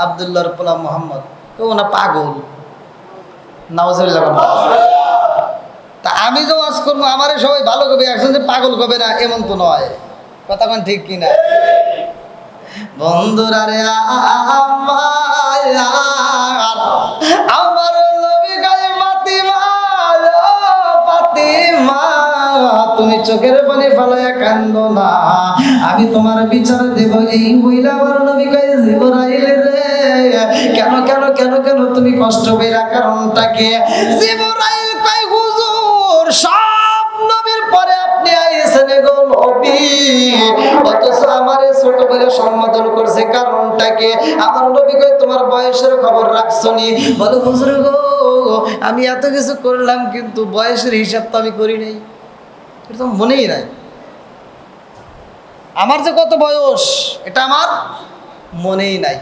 আব্দুল্লাহর পোলা মোহাম্মদ। কেউ না পাগল, নাউজুবিল্লাহ। তা আমি যে ওয়াজ করবো আমারে সবাই ভালো কবে, একজন যে পাগল কবে না এমন তো নয়, কথা কোন ঠিক কিনা? বন্ধুরা রে, আমার নবী গায়ে ফাতিমা, ফাতিমা তুমি চোখের পানি ফেলায়া কান্দো না, আমি তোমার বিচার দেব। এই বইলা আমার নবী গায়ে জিবরাইল রে, কেন কেন কেন কেন তুমি কষ্ট পেলা, কারণটা কি? জিবরাইল কয়, হুজুর সব নবীর পরে আপনি আইছেন গো নবী, অথচ আমারে ছোট বলে সম্বোধন করছে, কারণটাকে আমার নবী কয় তোমার বয়সের খবর রাখছো নি? বলে হুজুর গো, আমি এত কিছু করলাম কিন্তু বয়সের হিসাব তো আমি করি নাই, এটা তো মনেই নাই। আমার যে কত বয়স এটা আমার মনেই নাই।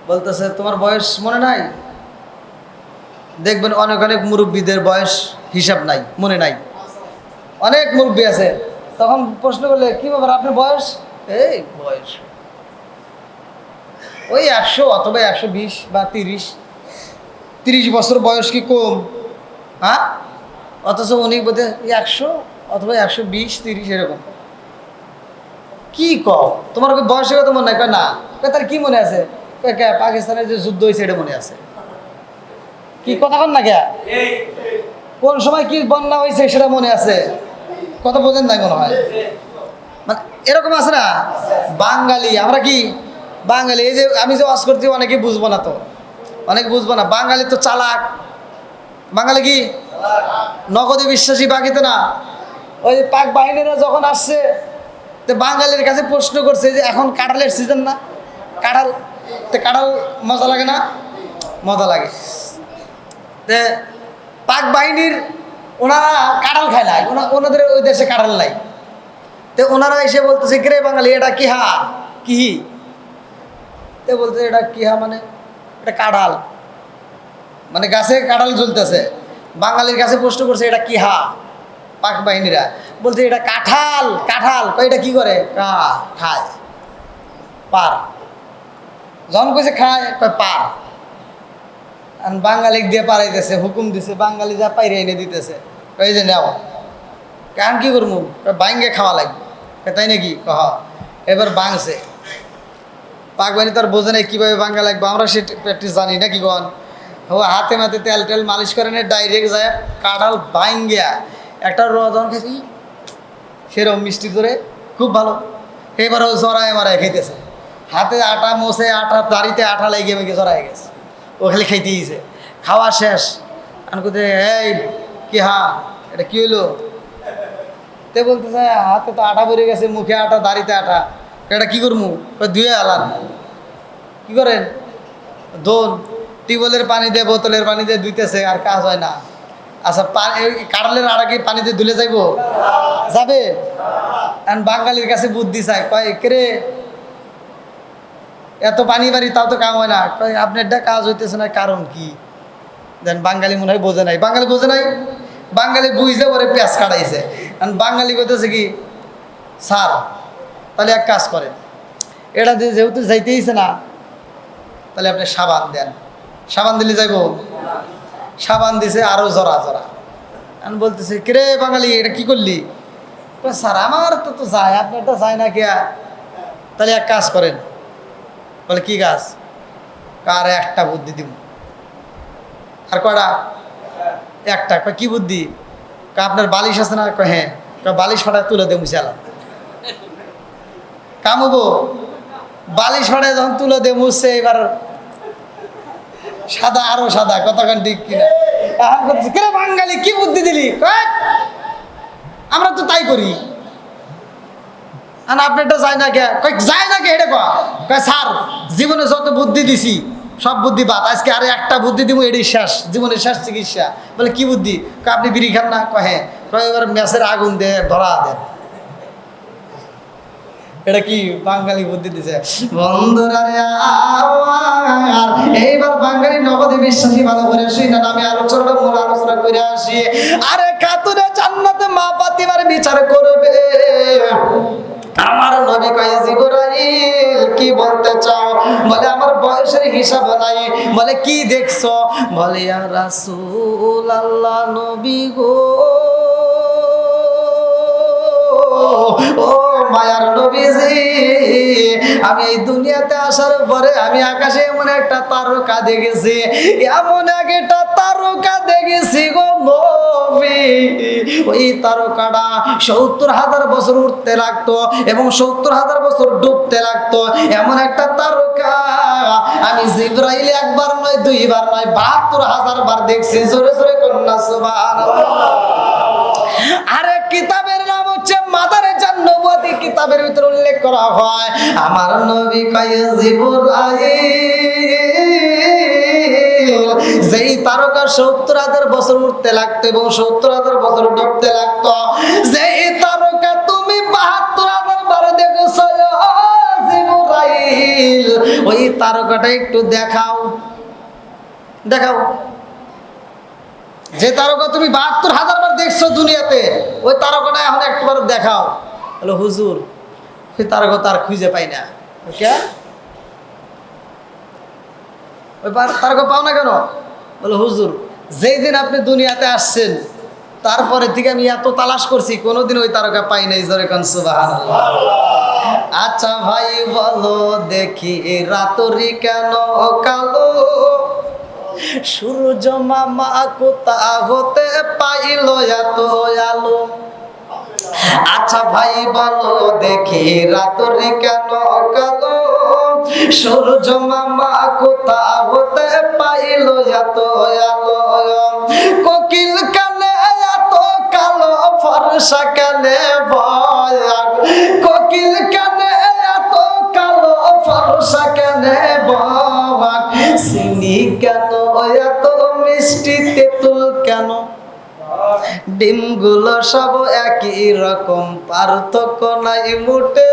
বলতেছে তোমার বয়স মনে নাই? দেখবেন অনেক অনেক মুরব্বীদের বয়স হিসাব নাই, মনে নাই। অনেক মুরব্বী আছে, তখন প্রশ্ন করলে কি ব্যাপার আপনার বয়স? এই বয়স ওই 100 অথবা 120 বা 30 বছর বয়স কি কম? হ্যাঁ, অথচ উনি বোধে 100 অথবা 120-30 এরকম। কি কও তোমার বয়সের কথা মনে নাই? কয় না। তার কি মনে আছে? পাকিস্তানের যে যুদ্ধ হয়েছে এটা মনে আছে। কি কথা কন না কে? কোন সময় কি বন্যা হয়েছে সেটা মনে আছে। কথা বোঝেন নাই মনে হয়। মানে এরকম আছে না বাঙালি, আমরা কি বাঙালি, এই যে আমি যে ওয়াজ করছি অনেকে বুঝবো না, তো অনেকে বুঝবো না। বাঙালি তো চালাক। বাঙালি কি নগদে বিশ্বাসী, বাকিতে না। ওই পাক বাহিনীরা যখন আসছে, তো বাঙালির কাছে প্রশ্ন করছে যে এখন কাঁঠালের সিজন না, কাঁঠাল তো কাঁঠাল মজা লাগে না? মজা লাগে। তে পাক বাহিনীর ওনারা কাঁঠাল খায় না, ওনাদের ওই দেশে কাঁঠাল নাই। তো ওনারা এসে বলতেছে কে রে বাঙালি, এটা কি হা কি? তো বলতে এটা কি হা মানে এটা কাঁঠাল, মানে গাছে কাঁঠাল ঝুলতেছে। বাঙালির কাছে প্রশ্ন করছে এটা কি হা? পাক বাহিনীরা বলছে এটা কাঁঠাল। কাঁঠাল কয় এটা কি করে? খায় পার। যখন কইছে খায় কয় পার। আর বাঙালি দিয়ে পারাইতেছে, হুকুম দিছে, বাঙালি যা পাইরে এনে দিতেছে, কই যে নেও। কারণ কি করবো? বাইঙ্গে খাওয়া লাগবে। তাই নাকি? কহ এবার বাংছে। পাক বাহিনী তার বোঝে নাই কীভাবে বাঙ্গা লাগবে, আমরা সে প্র্যাকটিস জানি না। কি কন ও হাতে মাতে তেল টেল মালিশ করে না, ডাইরেক্ট যায় কাঁঠাল বাইঙ্গিয়া একটা রজন খেয়েছি, সেরকম মিষ্টি ধরে খুব ভালো। এবার ও জড়ায় মারায় খাইতেছে, হাতে আটা মোছে, আটা দাড়িতে আঠা লেগে মেগে জড়ায় গেছে, ও খালি খাইতেইছে। খাওয়া শেষ আমি কোথায় এই কি হা এটা কি হইলো? তে বলতেছে হাতে তো আটা বেরিয়ে গেছে, মুখে আটা, দাড়িতে আটা, এটা কি করবো? ধুয়ে আলান। কি করেন? দোন টিউবওয়েলের পানি দিয়ে, বোতলের পানি দিয়ে ধুইতেছে, আর কাজ হয় না। আচ্ছা কাঁঠালের আড়া কি পানিতে ধুলে যাইব? যাবে? বাঙালির কাছে বুদ্ধি চাই, কয় কে এত পানি বাড়ি তাও তো কাম হয় না। কয় আপনারটা কাজ হইতেছে না, কারণ কি? দেন বাঙালি মনে হয় বোঝে নাই। বাঙালি বোঝে নাই, বাঙালি বুঝতে পরে পেঁয়াজ কাটাইছে। কারণ বাঙালি কইতেছে কি স্যার তাহলে এক কাজ করেন, এটা যেহেতু যাইতেইছে না, তাহলে আপনি সাবান দেন। সাবান দিলে যাইব? সাবান দিছে আরো জরা জরা। আমি বলতেছি কিরে বাঙালি এটা কি করলি? স্যার আমার তো যায়, আপনারটা যায় না কে? তাহলে এক কাজ করেন। বলে কি কাজ? কার একটা বুদ্ধি দিব। আর কয়টা? একটা। কয় কি বুদ্ধি? আপনার বালিশ আছে না? কয় হ্যাঁ। বালিশ ফাটায় তুলে দে মুছে আলাম কামবো। বালিশ ফাটায় যখন তুলে দে মুছছে, এবার সাদা আরো সাদা। কতক্ষণ ঠিক কিনা? কে বাঙালি কি বুদ্ধি দিলি? আমরা তো তাই করি। আপনারটা যায় না কে? যায় না কে? এটা কয় স্যার জীবনে যত বুদ্ধি দিছি সব বুদ্ধি বাদ, আজকে আরে একটা বুদ্ধি দিব, এটাই শেষ, জীবনের শেষ চিকিৎসা। বলে কি বুদ্ধি? আপনি বিড়ি খান না? কয় হ্যাঁ। কয় এবার ম্যাচের আগুন দিয়ে ধরা দেন। এটা কি বাঙালি বুদ্ধি দিছে? বন্ধুরা রে এইবার বাঙালি নগদে বিশ্বাসী ভালো করে শুই না, আমি আলোচনাটা মূল আলোচনা করে আসি। আরে খাতুনে জান্নাতে মা ফাতিমার বিচার করবে। আমার নবী কয় জিবরাইল কি বলতে চাও? বলে আমার বয়সের হিসাব নাই। বলে কি দেখছো? বলে ইয়া রাসূলুল্লাহ নবী গো, ও মায়ার নবীজি, আমি এই দুনিয়াতে আসার পরে আমি আকাশে এমন একটা তারকা দেখেছি, এমন একটা তারকা দেখেছি গো নবী, ওই তারকাটা ৭০,০০০ বছর উঠতে লাগতো এবং ৭০,০০০ বছর ডুবতে লাগতো। এমন একটা তারকা আমি জিবরাইল একবার নয়, দুইবার নয়, ৭২,০০০ বার দেখছি। জোরে জোরে কন্যা সুবহানাল্লাহ। কিতাবের ভিতরে উল্লেখ করা হয় আমার নবী কয় জিবরাইল যেই তারকা ৭০,০০০ বছর উঠতে লাগতো এবং ৭০,০০০ বছর ডুবতে লাগতো, যেই তারকা তুমি ৭২,০০০ বার দেখেছো জিবরাইল, ওই তারকাটা একটু দেখাও। দেখাও যে তারকা তুমি ৭২,০০০ বার দেখছো দুনিয়াতে, ওই তারকাটা এখন একবার দেখাও। বলো হুজুর ওই তারকা তার খুঁজে পাই না। ওই তারকা পাও না কেন? বলো হুজুর যেই দিন আপনি দুনিয়াতে আসছেন তারপরে থেকে আমি এত তালাশ করছি কোনোদিন ওই তারকা পাই নাই। জোরে কোন সুবহানাল্লাহ। আচ্ছা ভাই বলো দেখি রাতরি কেন কালো, সূর্য মামা কোথা হতে পাইল এত আলো। আচ্ছা ভাই বলো দেখি রাতরি কেন কালো, সূর্য মামা কোথা হতে পাইল এত আলো। কোকিল কানে এত কালো ফর্সা কানে বয়াক, কোকিল কানে এত কালো ফর্সা কানে বয়াক, চিনি কেন এত মিষ্টি তেঁতুল কেন, ডিমগুলো সব একই রকম পার্থক্য নাই মোটে,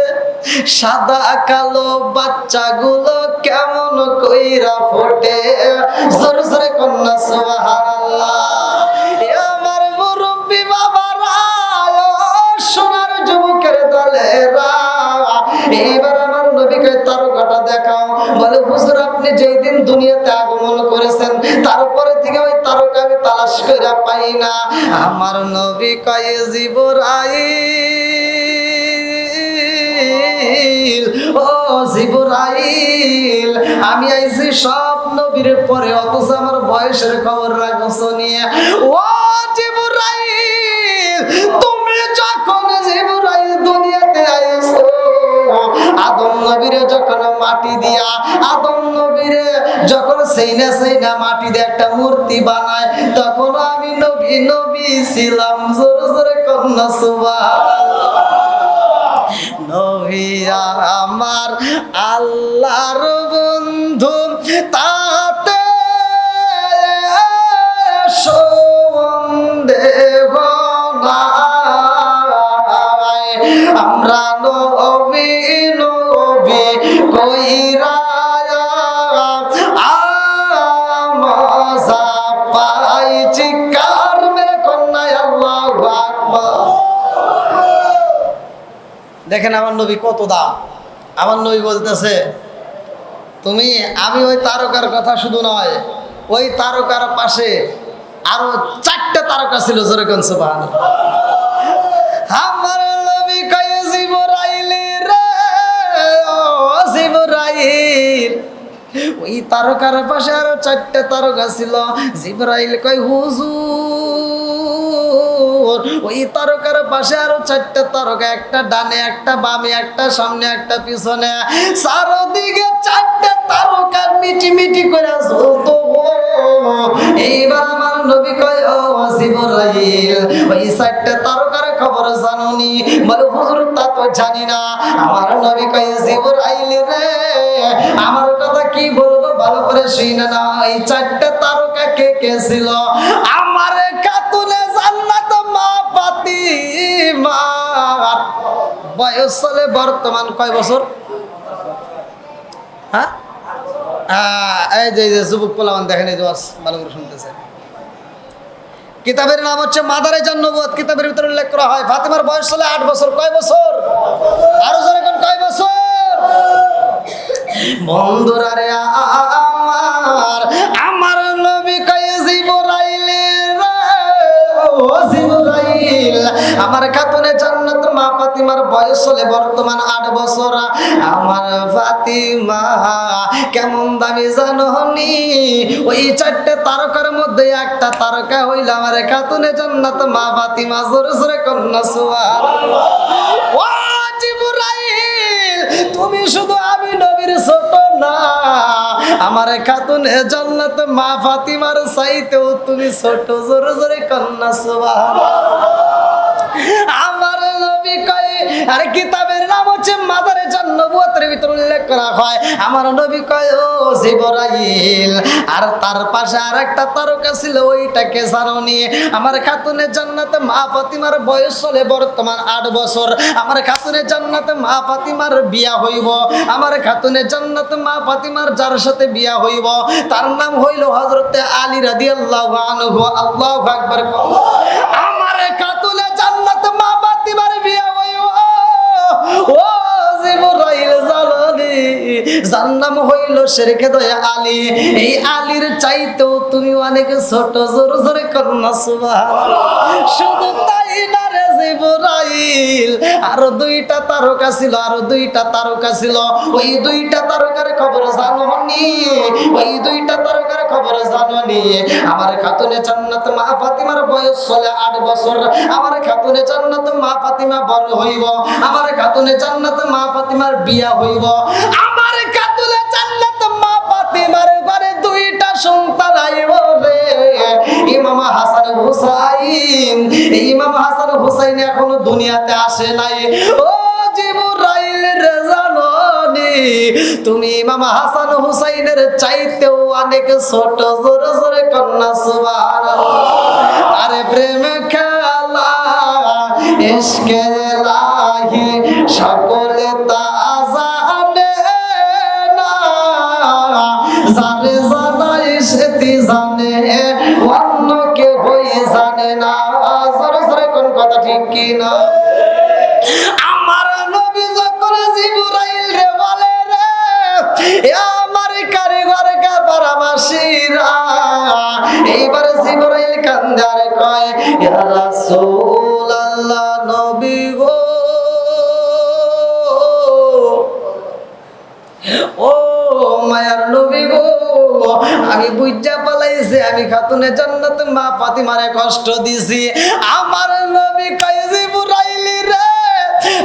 সাদা কালো বাচ্চাগুলো কেমন কইরা ফোটে। জোরে জোরে কন্যা সুবহানাল্লাহ। আমার মুরব্বি বাবারা, সোনার যুবকের দলেরা, এইবার আমার নবীকে তারকাটা দেখাও। বলে হুজুর আপনি যেই দিন দুনিয়াতে আগমন করেছেন তারপরে থেকে ওই তারকা আমি তালাশ করে পাই না। আমার নবী কয় জিবরাইল, ও জিবরাইল আমি আইছি সব নবীর পরে, অথচ আমার বয়সের খবর রাখছো নিয়ে। ও জিবরাইল তুমি যখন জিবরাইল দুনিয়াতে আইছো, আদম নবীরে যখন মাটি দিয়া, আদম নবীরে যখন সেইনা সেইনা মাটি দিয়ে একটা মূর্তি বানায়, তখন আমি নবী নবী ছিলাম। জোরে জোরে কন্যা সুবহানাল্লাহ। নবী আমার আল্লাহর বন্ধু, তাতে সন্দেহ নাই, আমরা নবী নবী কইরা আমজা পাইছি। কার মেরে কন্যায় আল্লাহু আকবার। দেখেন আমার নবী কত দাম। আমার নবী বলতেছে তুমি, আমি ওই তারকার কথা শুধু নয়, ওই তারকার পাশে আরো 4টা তারকা ছিল। জোরে কোন সুবহানাল্লাহ। আমার নবী কয় জিবরাইল রে, ও জিবরাইল, ওই তারকার পাশে আরো 4টা তারকা ছিল। জিবরাইল কয় হুজুর ওই তারকার পাশে আরো 4টা তারকা, একটা ডানে একটা বামে একটা সামনে একটা পিছনে, চারদিকে 4টা তারকা মিটি মিটি করে জ্বলতো। এইবার আমার নবী কয় ও জিবরাইল ওই 4টা তারকার খবর জানোনি? বলে হুজুর তা তো জানি না। আমার নবী কয় জিবরাইল রে আমার কথা কি বলবো ভালো করে শুনে না। এই 4টা তারকা কে কে ছিল? আমার খাতুনে জান্নাত মা ফাতিমা। বয়স চলে বর্তমান কয় বছর? হ্যাঁ এই যে যুবক পোলামান দেখেন, এই যে ভালো করে শুনতেছে। কিতাবের নাম হচ্ছে মাদারেজান নবুয়ত। কিতাবের ভিতরে উল্লেখ করা হয় ফাতিমার বয়স চলে 8 বছর। কয় বছর? আরো জোরে কোন কয় বছর? বন্ধুরা রে আমার, আমার নবী কয় জিবরাইল রে, ও জিবরাইল আমার খাতুনে জান্নাত মা ফাতিমার বয়স চলে বর্তমান 8 বছর। আমার ফাতিমা কেমন দামি জানোনি? ওই 4টে তারকার মধ্যে একটা তারকা হইল আমার খাতুনে জান্নাত মা ফাতিমা। জোরে জোরে কন্যা সুবহানাল্লাহ। ও জিবরাইল তুমি শুধু আমি নবীর ছোট না, আমার খাতুনে জান্নাত মা ফাতিমার চাইতেও তুমি ছোট। জোরে জোরে কন্যা সুবহানাল্লাহ। আমার নবী কয় আর কিতাবের নাম হচ্ছে মাদারে নবুয়তের ভিতর উল্লেখ করা হয় আমার নবী কয় ও জিবরাইল, আর তার পাশে আরেকটা তারকা ছিল, ওইটাকে জানোনি? আমার খাতুনে জান্নাতে মা ফাতিমার বয়স চলে বর্তমান 8 বছর। আমার খাতুনে জান্নাতে মা ফাতিমার বিয়া হইব। আমার খাতুনে জান্নাতে মা ফাতিমার যার সাথে বিয়া হইব তার নাম হইল হযরতে আলী রাদিয়াল্লাহু আনহু। আল্লাহু আকবার। আমার খাতুনে জান্নাতে মা ফাতিমার বিয়া হইব। ও জিবরাইল জালালি, যার নাম হইল শেরকে দয়া আলী। এই আলীর চাইতেও তুমি অনেক ছোট। জোর জোরে কন্যা সুবহানাল্লাহ। শুধু তাই না রে জিবরাইল, আরো 2টা তারকা ছিল, আরো 2টা তারকা ছিল। ওই 2টা তারকার খবর জানোনি? ওই 2টা তারকার খবর জানোনি? আমার খাতুনে জান্নাত মা ফাতিমার বয়স চলে 8 বছর। আমার খাতুনে জান্নাত মা ফাতিমা বড় হইব। আমার খাতুনে জান্নাত মা ফাতিমার বিয়া হইব। আমার খাতুনে জান্নাত মা ফাতিমার ঘরে 2টা সন্তান আইব রে। ইমাম হাসান হুসাইন। এই ইমাম হাসান হুসাইন এখনো দুনিয়াতে আসে নাই। ও জিবরাইল রে জানোনি তুমি ইমাম হাসান হুসাইনের চাইতেও অনেক ছোট। জোরে জোরে কন্যা সুবহানাল্লাহ। আরে প্রেম খেলা ইশকে লাহি সকলে তা জানে না, যারে জানাই সেটি জানে, অন্য কেউ জানে না। জোরে জোরে কোন কথা ঠিক কি না? আমার নবী যখন জিবরাইল রে বলে রে আমার কারিগর কারবাসীরা, এইবার জিবরাইল কান্দার কয় ইয়া রাসূলুল্লাহ, নবী গো, ও মায়ার নবী গো, আমি বুঝা পালাইছি আমি খাতুনে জান্নাত মা ফাতিমারে কষ্ট দিছি। আমার নবী কয় জিবরাইল রে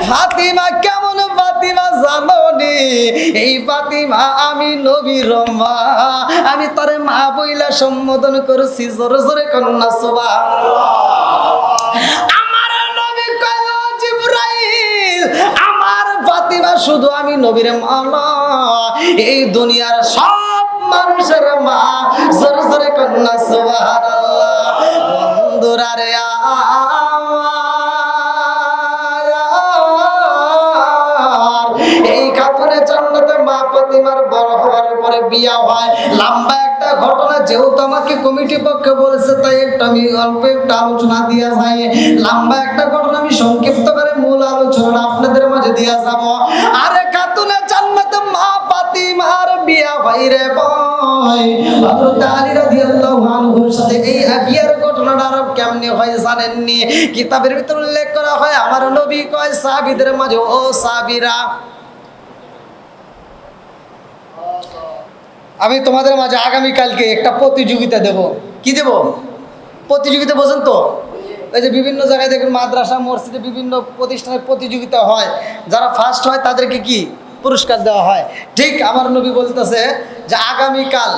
ফাতিমা কেমন ফাতিমা জানোনি? এই ফাতিমা আমি নবীর মা, আমি তারে মা বইলা সম্বোধন করছি। জোরে জোরে কন্যা সুবহানাল্লাহ। আমার নবী কয় ও জিবরাইল, আমার ফাতিমা শুধু আমি নবীর মা না, এই দুনিয়ার সব মানুষের মা। জোরে জোরে কন্যা সুবহানাল্লাহ। বন্ধুরা রে এই খাতুনে জান্নাতে মা ফাতিমার বড় হওয়ার পরে বিয়া হয়। লম্বা একটা ঘটনা, যেহেতু আমাকে কমিটি পক্ষে বলেছে তাই আমি অল্প একটা আলোচনা দিয়া যাই। লম্বা একটা ঘটনা আমি সংক্ষিপ্ত করে মূল আলোচনা আপনাদের মাঝে দিয়া যাব। আরে খাতুনে জান্নাতে মা ফাতিমার বিয়া হয় রে ভাই হযরত আলী রাদিয়াল্লাহু আনহুর সাথে। এই বিয়ার ঘটনাটা আর কেমনে হয় জানেননি? কিতাবের ভিতর উল্লেখ করা হয় আমার নবী কয় সাহাবীদের মাঝে, ও সাহাবীরা, আমি তোমাদের মাঝে আগামীকালকে একটা প্রতিযোগিতা দেব। কি দেব? প্রতিযোগিতা বোঝেন তো? এই যে বিভিন্ন জায়গায় দেখুন মাদ্রাসা মসজিদে বিভিন্ন প্রতিষ্ঠানের প্রতিযোগিতা হয়, যারা ফার্স্ট হয় তাদেরকে কি পুরস্কার দেওয়া হয়। ঠিক আমার নবী বলতেছে যে আগামীকাল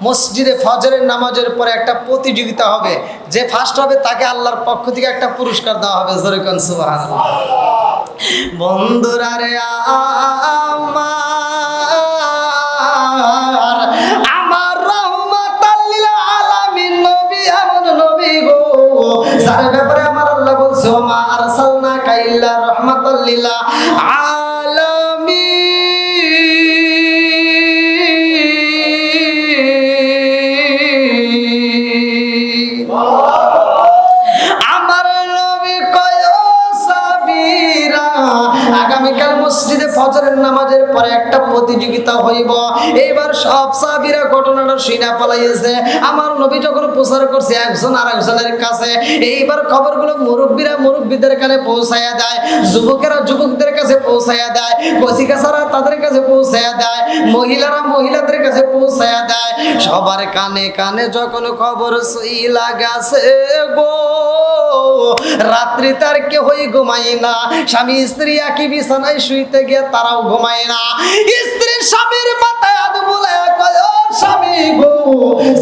মসজিদে ফজরের নামাজের পরে একটা প্রতিযোগিতা হবে, যে ফার্স্ট হবে তাকে আল্লাহর পক্ষ থেকে একটা পুরস্কার দেওয়া হবে। জোরে কোন সুবহানাল্লাহ। বন্ধুরা রে আমার রাহমাতাল লিল আলামিন নবী, এমন নবী গো যার ব্যাপারে আমার আল্লাহ বলছে মা আরসালনাকা ইল্লা রাহমাতাল লিল আলামিন। আমার নবী কয় ও সাহাবীরা, আগামীকাল মসজিদে ফজরের নামাজের পরে একটা প্রতিযোগিতা হইব। এইবার সব সাহাবীরা ঘটনাটা শুনে পালাইছে। আমার নবী যখন প্রচার করছে একজন আর একজনের কাছে, এইবার খবরগুলো মুরব্বীরা মুরব্বীদের কাছে পৌঁছায়া দেয়, যুবকেরা যুবকদের কাছে পৌঁছায়া দেয়, কচিকাচারা তাদের কাছে পৌঁছায়া দেয়, মহিলারা মহিলাদের কাছে পৌঁছায়া দেয়। সবার কানে কানে যখন খবর সইলা গেছে গো, রাত্রি তার কেউই ঘুমাই না। স্বামী স্ত্রী একই বিছানায় শুইতে গিয়ে তারাও ঘুমায় না। স্ত্রী স্বামীর মাথায় হাত বুলায়া কয় ও স্বামী গো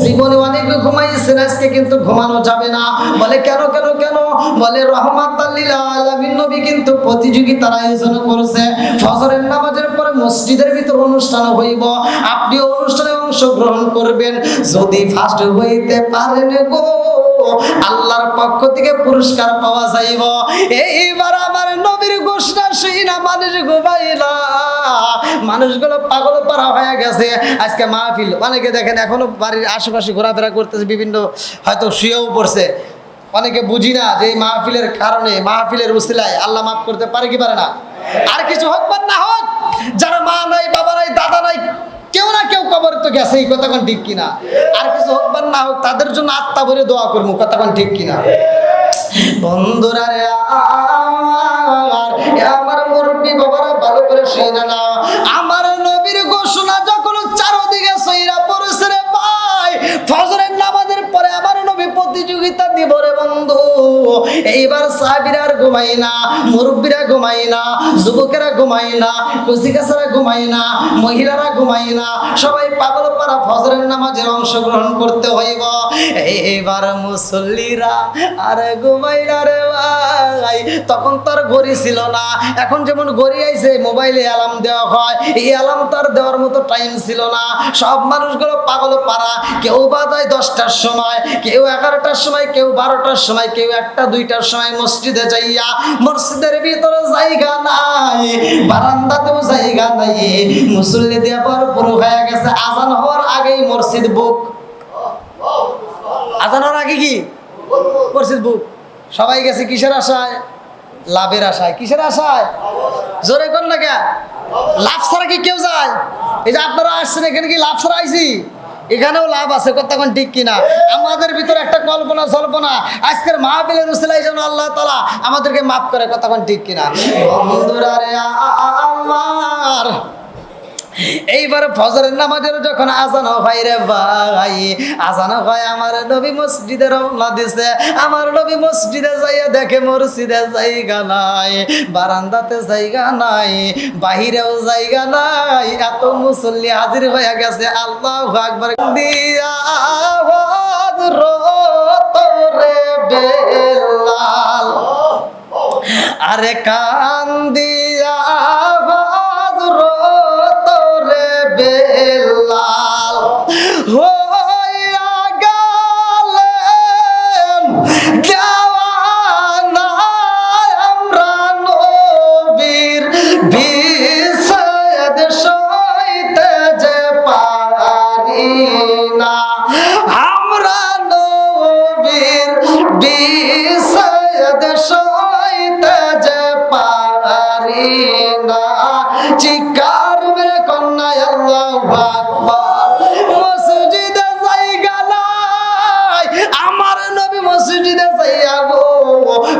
জীবনে অনেক ঘুমাইছেন, আজকে কিন্তু ঘুমানো যাবে না। বলে কেন কেন কেন? বলে রহমাতাল লিল আলামিন নবী কিন্তু প্রতিযোগিতার আয়োজন করেছে। ফজরের নামাজের পরে মসজিদের ভিতর অনুষ্ঠান হইব, আপনি অনুষ্ঠানে অংশগ্রহণ করবেন। যদি ফার্স্ট হইতে পারেন গো আল্লাহর পক্ষ থেকে পুরস্কার পাওয়া যাইব। এইবার আমার নবীর ঘোষণা শুই না মানুষ ঘুমাইলা, মানুষগুলো পাগল পারা হয়ে গেছে। আজকে মাহফিল অনেকে দেখেন এখনো বাড়ির আশেপাশে ঘোরাফেরা করতেছে, বিভিন্ন হয়তো শুয়েও পড়ছে। অনেকে বুঝি না যে এই মাহফিলের কারণে, মাহফিলের উসিলায় আল্লাহ মাফ করতে পারে কি পারে না? আর কিছু হোক বা না হোক, যারা মা নাই, বাবা নাই, দাদা নাই, কেউ না কেউ কবর তো গেছে, এই কথা কোন ঠিক কিনা? আর কিছু হোক বা না হোক, তাদের জন্য আত্মা ভরে দোয়া করবো, কথা কোন ঠিক কিনা? বন্ধুরা রে আমার মুরব্বী বাবারা ভালো করে শুনে নাও, আমার নবীর ঘোষণা যখন চারদিকে সইরা পড়ছে রে ভাই, ফজরের নামাজের পরে আমার নবী প্রতিযোগিতা দিব রে বন্ধু। এইবার সাহাবীরা আর ঘুমাই না, মুরব্বীরা ঘুমাই না, যুবকেরা ঘুমাই না, কুচিকাচারা ঘুমাই না, মহিলারা ঘুমাই না, সবাই পাগল পারা ফজরের নামাজে অংশগ্রহণ করতে হইব। এইবার মুসল্লিরা আর ঘুমাই না রে ভাই। তখন তার ঘড়ি ছিল না, এখন যেমন ঘড়ি আইছে মোবাইলে অ্যালার্ম দেওয়া হয়, এই অ্যালার্ম তার দেওয়ার মতো টাইম ছিল না। সব মানুষগুলো পাগল পারা, কেউ বাজায় 10টার সময়, কেউ 11টার সময়, কেউ 12টার সময়, কেউ 1টা 2টার সময় মসজিদে যাইয়া, মসজিদের ভিতরে জায়গা নাই, বারান্দাতেও জায়গা নাই, মুসল্লি দিয়ে ভরপুর হয়ে গেছে। আজান হওয়ার আগেই মসজিদ বুক, আজান হওয়ার আগে কি মসজিদ বুক। সবাই গেছে কিসের আশায়? লাভের আশায়। কিসের আশায়? জোরে কর না কে? লাভ ছাড়া কি কেউ যায়? এই যে আপনারা আসছেন এখানে কি লাভ ছাড়া আইছি? এখানেও লাভ আছে, কতক্ষণ ঠিক কিনা? আমাদের ভিতরে একটা কল্পনা জল্পনা, আজকের মাহফিলের উসিলায় যেন আল্লাহ তাআলা আমাদেরকে মাফ করে, কতক্ষণ ঠিক কিনা? বন্ধুরা রে আমার, এইবার ফজরের নামাজের যখন আজান হয় রে ভাই, আজান হয়, আমার নবী মসজিদে রওনা দিছে। আমার নবী মসজিদে যাইয়া দেখে মসজিদে জায়গা নাই, বারান্দাতে জায়গা নাই, বাহিরেও জায়গা নাই, এত মুসল্লি হাজির হয়ে গেছে। আল্লাহু আকবার দিয়া হযরত রে বেলাল, আরে কান দিয়া হযরত রে বেলাল হইয়া গেলেন দেওয়ানা। আমরা নবীর বিষয় সইতে যে পারি না, আমরা নবীর বিষয় সইতে যে পারি না। চিৎকার মেরে কন্যা আল্লাহু আকবার। মসজিদে জায়গা নাই, আমার নবী মসজিদে যাইয়া গো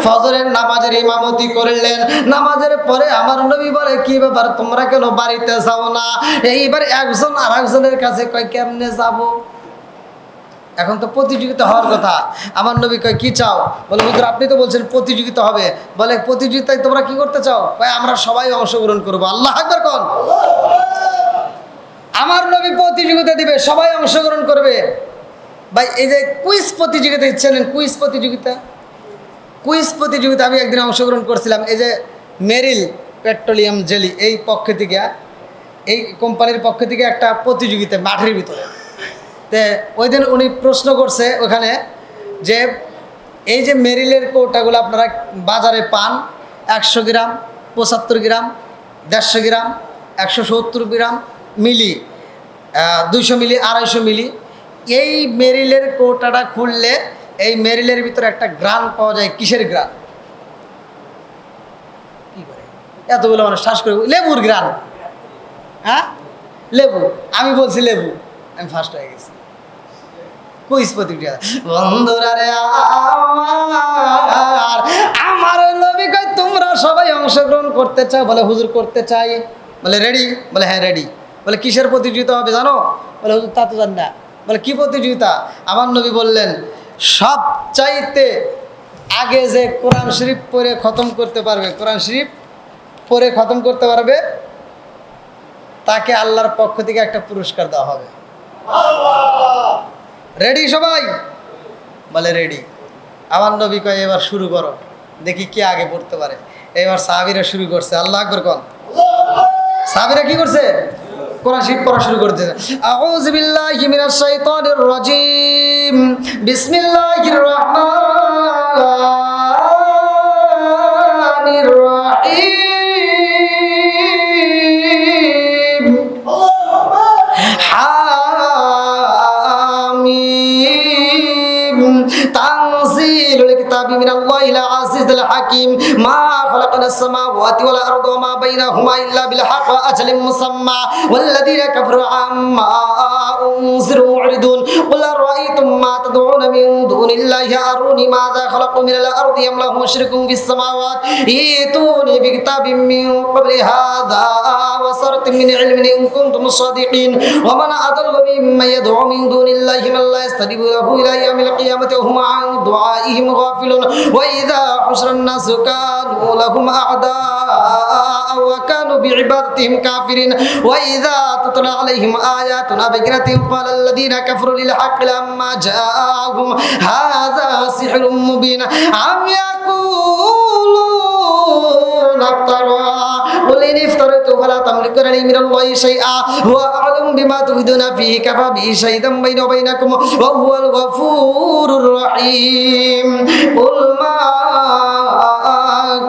ফজরের নামাজের ইমামতি করলেন। নামাজের পরে আমার নবী বলে, কি ব্যাপার তোমরা কেন বাড়িতে যাও না? এইবার একজন আর একজনের কাছে কয়, কেমনে যাব? এখন তো প্রতিযোগিতা হওয়ার কথা। আমার নবী কয়, কি চাও? বলে, হুজুর আপনি তো বলছেন প্রতিযোগিতা হবে। বলে, প্রতিযোগিতায় তোমরা কি করতে চাও? কয়, আমরা সবাই অংশগ্রহণ করবো। আল্লাহু আকবার কোন? আমার নবী প্রতিযোগিতা দিবে, সবাই অংশগ্রহণ করবে। ভাই এই যে কুইজ প্রতিযোগিতা ইচ্ছেন, কুইজ প্রতিযোগিতা, কুইজ প্রতিযোগিতা আমি একদিন অংশগ্রহণ করছিলাম। এই যে মেরিল পেট্রোলিয়াম জেলি এই পক্ষ থেকে, এই কোম্পানির পক্ষ থেকে একটা প্রতিযোগিতা মাঠের ভিতরে। তে ওই দিন উনি প্রশ্ন করছে ওখানে যে এই যে মেরিলের কৌটাগুলো আপনারা বাজারে পান, 100 গ্রাম, 75 গ্রাম, 150 গ্রাম, 170 গ্রাম মিলি, 200 মিলি, 250 মিলি, এই মেরিলের কৌটাটা খুললে এই মেরিলের ভিতরে একটা গ্রান পাওয়া যায়। কিসের গ্রান? কি করে এতগুলো মানুষ শ্বাস করে? লেবুর গ্রান। হ্যাঁ লেবু, আমি বলছি লেবু, আমি ফার্স্ট হয়ে গেছি। কুইজ প্রতিক্রিয়া। বন্ধুরা রে আমার নবী কয়, তোমরা সবাই অংশগ্রহণ করতে চাও? বলে, হুজুর করতে চাই। বলে, রেডি? বলে, হ্যাঁ রেডি। বলে, কিসের প্রতিযোগিতা হবে জানো? বলে, হুজুর তা তো জানি না। বলে, কি প্রতিযোগিতা? আমার নবী বললেন, সবচাইতে আগে যে কোরআন শরীফ পড়ে খতম করতে পারবে, কোরআন শরীফ পড়ে খতম করতে পারবে, তাকে আল্লাহর পক্ষ থেকে একটা পুরস্কার দেওয়া হবে। রেডি সবাই? বলে রেডি। আমার নবী কয় এবার শুরু করো, দেখি কে আগে পড়তে পারে। এবার সাহাবীরা শুরু করছে। আল্লাহু আকবার কোন। সাহাবীরা কি করছে? কোরআন শরীফ পড়া শুরু করতে। আউযু বিল্লাহি মিনাশ শাইতানির রাজিম, বিসমিল্লাহির রহমানির রহিম। হামিম তানজিলুল কিতাবি মিনাল্লাহিল আজিজিল হাকিম মা খালাকনাস সামাওয়াতি ওয়াল আরদা ওয়া মা বাইনাহুমা ইল্লা বিল হাক্কি ওয়া আজালিন মুসাম্মা ওয়াল্লাযীনা কাফারু আম্মা উনজিরু মু'রিদুন কুল আরাআইতুম মা তাদউনা মিন দুনিল্লাহি আরুনি মাযা খালাকু মিনাল আরদি আম লাহুম মুশরিকুন ফিস সামাওয়াতি ইতুনি বিকিতাবিম মিন ক্বাবলি হাযা ওয়া সারাতিন মিন ইলমিন ইন কুনতুম সাদিকিন ওয়া মান আদাল্লু মিম্মান ইয়াদউ মিন দুনিল্লাহি মান লা ইয়াস্তাজিবু লাহু ইলা ইয়াউমিল কিয়ামাতি ওয়া হুম আন দুআইহিম গাফিলুন ওয়া ইযা হুশিরান নাসু কানু লাহুম আ'দা ওয়া কানু বিইবাদাতিহিম কাফিরিন ওয়া ইযা তুতলা আলাইহিম আয়াতুনা বিকিনাতিন ক্বালা আল্লাযীনা কাফারু লিল হাক্কি লাম্মা জাআহুম হাযা সিহরুম মুবিন আম ইয়াকুলুনা ইফতারা قل إن افتريت فلا تملكون لي من الله شيئا هو أعلم بما تبدون فيه كفى به شهيدا بيني وبينكم وهو الغفور الرحيم قل ما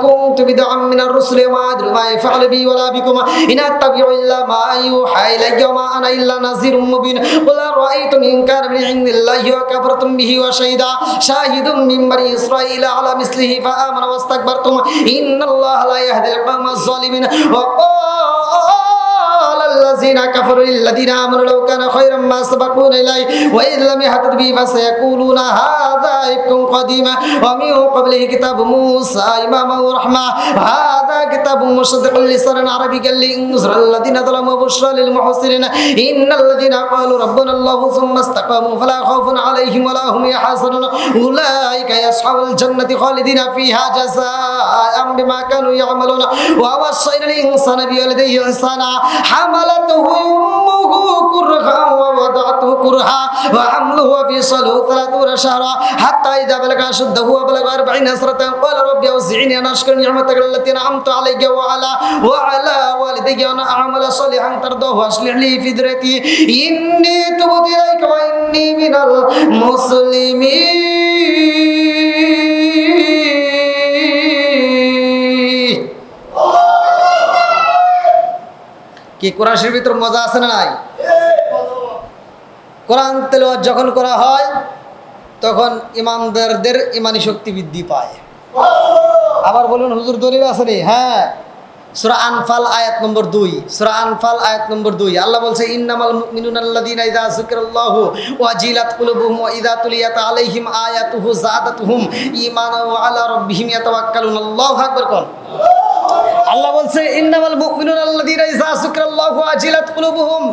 كنت بدعا من الرسل وما أدري ما يفعل بي ولا بكم إن أتبع إلا ما يوحى إلي وما أنا إلا نذير مبين قل أرأيتم إن كان من عند الله وكفرتم به وشهد شاهد من بني إسرائيل على مثله فآمن واستكبرتم إن الله لا يهدي القوم الظالمين وقال الذين كفروا للذين آمنوا لو كان خيرا ما سبقونا إليه وإذ لم يهتدوا به فسيقولون هذا إفك قديم ومن قبله كتاب موسى إماما ورحمة هذا كتاب مصدق لسانا عربيا لينذر الذين ظلموا وبشرى للمحسنين إن الذين قالوا ربنا الله ثم استقاموا فلا خوف عليهم ولا هم يحزنون أولئك يصحب الجنة خالدين فيها جزاء بما كانوا يعملون ووصينا الإنسان بوالديه إحسانا حملته أمه كرها ووضعته كرها وحمله وفصاله 30 شهرا حتى إذا بلغ أشده وبلغ 40 سنة قال رب أوزعني أن أشكر نعمتك التي أنعمت علي وعلى والدي وأن أعمل صالحا ترضاه وأصلح لي في ذريتي إني تبت إليك وإني من المسلمين কি কোরআন শরীফের ভিতর মজা আছে না নাই? কোরআন তেলাওয়াত যখন করা হয় তখন ইমানদারদের ইমানি শক্তি বৃদ্ধি পায়। আবার বলুন হুজুর দলিল আছে নি? হ্যাঁ, সূরা আনফাল আয়াত নম্বর 2, সূরা আনফাল আয়াত নম্বর 2 আল্লাহ বলছে ইন্নামাল মুমিনুনা আল্লাযীনা ইযা যুকিরাল্লাহু ওয়াজিলাত কুলুবুহুম ওয়া ইযা তুলিয়াত আলাইহিম আয়াতুহু যাদাতুহুম ঈমানান ওয়া আলা রাব্বিহিম ইয়াতাওয়াক্কালুন। আল্লাহু আকবার কোন। আল্লাহ বলছে ইন্নামাল মুমিনুনা আল্লাযীনা ইযা যুকিরাল্লাহু ওয়াজিলাত কুলুবুহুম,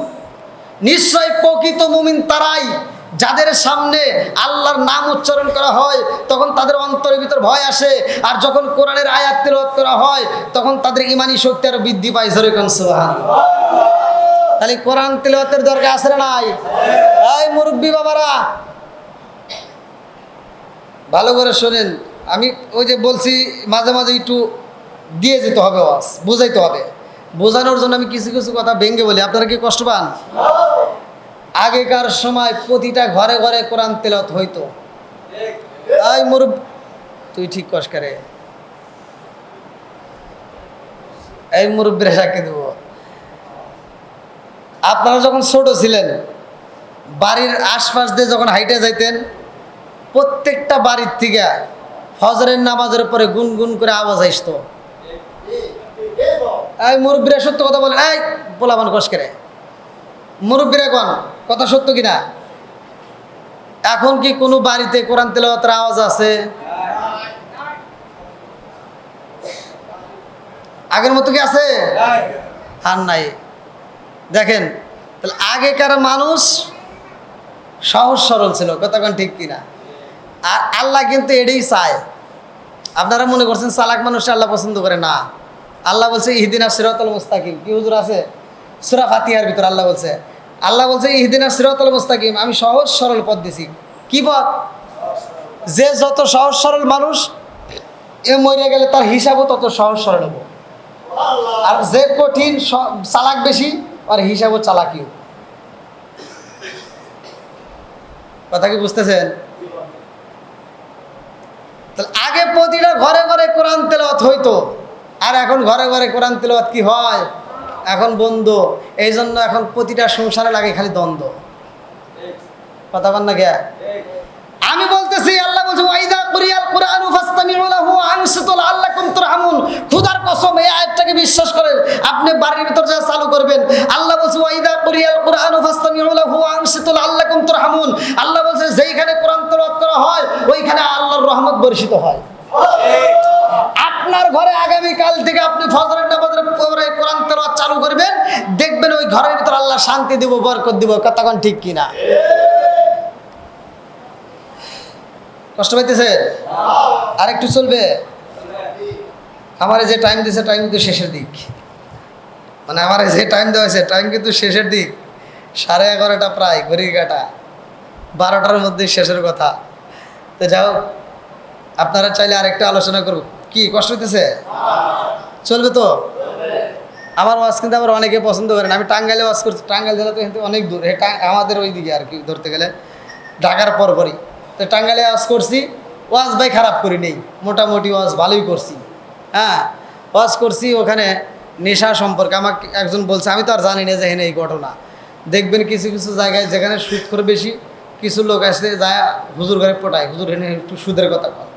নিশ্চয় প্রকৃত মুমিন তারাই যাদের সামনে আল্লাহর নাম উচ্চারণ করা হয় তখন তাদের অন্তরের ভিতর ভয় আসে, আর যখন কোরআনের আয়াত তেলাওয়াত করা হয় তখন তাদের ঈমানি শক্তি আরো বৃদ্ধি পায়। জোরে কোন সুবহানাল্লাহ। তাহলে কোরআন তেলাওয়াতের দরকার আছে না নাই? এই মুরব্বি বাবারা ভালো করে শোনেন, আমি ওই যে বলছি মাঝে মাঝে একটু দিয়ে যেতে হবে, ওয়াজ বুঝাইতে হবে। বোঝানোর জন্য আমি কিছু কিছু কথা ভেঙে বলি, আপনারা কি কষ্ট পান? আগেকার সময় প্রতিটা ঘরে ঘরে কোরআন তেলাওয়াত হইতো। এই মুরব্বি তুই ঠিক কস করে, এই মুরব্বিরা সাক্ষী দেব। আপনারা যখন ছোট ছিলেন বাড়ির আশপাশ দিয়ে যখন হাইটে যাইতেন প্রত্যেকটা বাড়ির থেকে ফজরের নামাজের পরে গুনগুন করে আওয়াজ আসতো। এই মুরব্বিরা সত্য কথা বলেন, এই পোলাপান কস করে মুরব্বিরা কোন কথা সত্য কিনা? এখন কি কোনো বাড়িতে কোরআন তেলাওয়াতের আওয়াজ আছে? আগের মতো কি আছে? আর নাই। দেখেন তাহলে আগেকার মানুষ সহজ সরল ছিল, কথা কোন ঠিক কিনা? আর আল্লাহ কিন্তু এটাই চায়। আপনারা মনে করছেন চালাক মানুষ আল্লাহ পছন্দ করে না। আল্লাহ বলছে ইহদিনাস সিরাতাল মুস্তাকিম। কি হুজুর আছে? সূরা ফাতিহার ভিতর আল্লাহ বলছে আল্লাহ বলছে ইহদিনাস সিরাতাল মুস্তাকিম, আমি সহজ সরল পথ দিছি। কি পথ? যে যত সহজ সরল মানুষ এ মরে গেলে তার হিসাবও তত সহজ সরল হবো, আর যে কঠিন চালাক বেশি আর হিসাবও চালাকিও। কথা কি বুঝতেছেন? তাহলে আগে প্রতিটা ঘরে ঘরে কোরআন তেলাওয়াত হইতো, আর এখন ঘরে ঘরে কোরআন তেলাওয়াত কি হয়? এখন বন্ধ। এই জন্য এখন প্রতিটা সংসারে লাগে খালি দ্বন্দ্ব। কথা বল না কে? আমি বলতেছি, আল্লাহ বলছে ওয়াইদা কুরিয়াল কুরআনু ফাসতামিউ লাহু আনসিতু লাআল্লাকুম তুরহামুন। খোদার কসম এই আয়াতটাকে বিশ্বাস করেন, আপনি বাড়ির ভিতর যা চালু করবেন। আল্লাহ বলছে ওয়াইদা কুরিয়াল কুরআনু ফাসতামিউ লাহু আনসিতু লাআল্লাকুম তুরহামুন। আল্লাহ বলছে যেইখানে কোরআন তেলাওয়াত করা হয় ওইখানে আল্লাহর রহমত বর্ষিত হয়। আপনার ঘরে আগামী কাল থেকে আপনি ফজরের নামাজের পরে কোরআন তেলাওয়াত চালু করবেন, দেখবেন ওই ঘরের ভিতর আল্লাহ শান্তি দিব, বরকত দিব। কতক্ষণ ঠিক কিনা? কষ্ট পাইতেছে? আর একটু চলবে? আমার যে টাইম দিয়েছে টাইম কিন্তু শেষের দিক, মানে আমার যে টাইম দেওয়া হয়েছে টাইম কিন্তু শেষের দিক। 11:30 প্রায়, ঘড়ির কাটা 12টার মধ্যে শেষের কথা। তো যাও, আপনারা চাইলে আরেকটা আলোচনা করব। কি কষ্ট হইতেছে? চলবে তো? আমার ওয়াজ কিন্তু আবার অনেকে পছন্দ করেন। আমি টাঙ্গাইলে ওয়াজ করছি, টাঙ্গাইল জেলা তো কিন্তু অনেক দূর, এটা আমাদের ওই দিকে আর কি ধরতে গেলে ঢাকার পরপরই। তো টাঙ্গাইলে ওয়াজ করছি, ওয়াজ ভাই খারাপ করি নেই, মোটামুটি ওয়াজ ভালোই করছি। হ্যাঁ, ওয়াজ করছি ওখানে নেশা সম্পর্কে। আমাকে একজন বলছে, আমি তো আর জানি না যে এখানে এই ঘটনা। দেখবেন কিছু কিছু জায়গায় যেখানে সুদ করে বেশি, কিছু লোক আসলে যায় হুজুর ঘরে পটায়, হুজুর এনে একটু সুদের কথা কয়।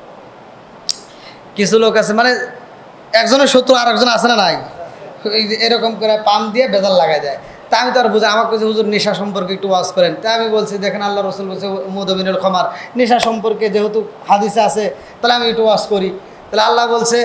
কিছু লোক আছে মানে একজনের শত্রু আর একজন আছে না নাই, এরকম করে পাম দিয়ে বেজাল লাগাই দেয়। তা আমি তো আর বুঝি, আমাকে যে হুজুর নেশা সম্পর্কে একটু ওয়াজ করেন। তাই আমি বলছি দেখেন আল্লাহ রসুল বলছে মুদমিনুল খমার, নেশা সম্পর্কে যেহেতু হাদিসে আছে তাহলে আমি একটু ওয়াজ করি। তাহলে আল্লাহ বলছে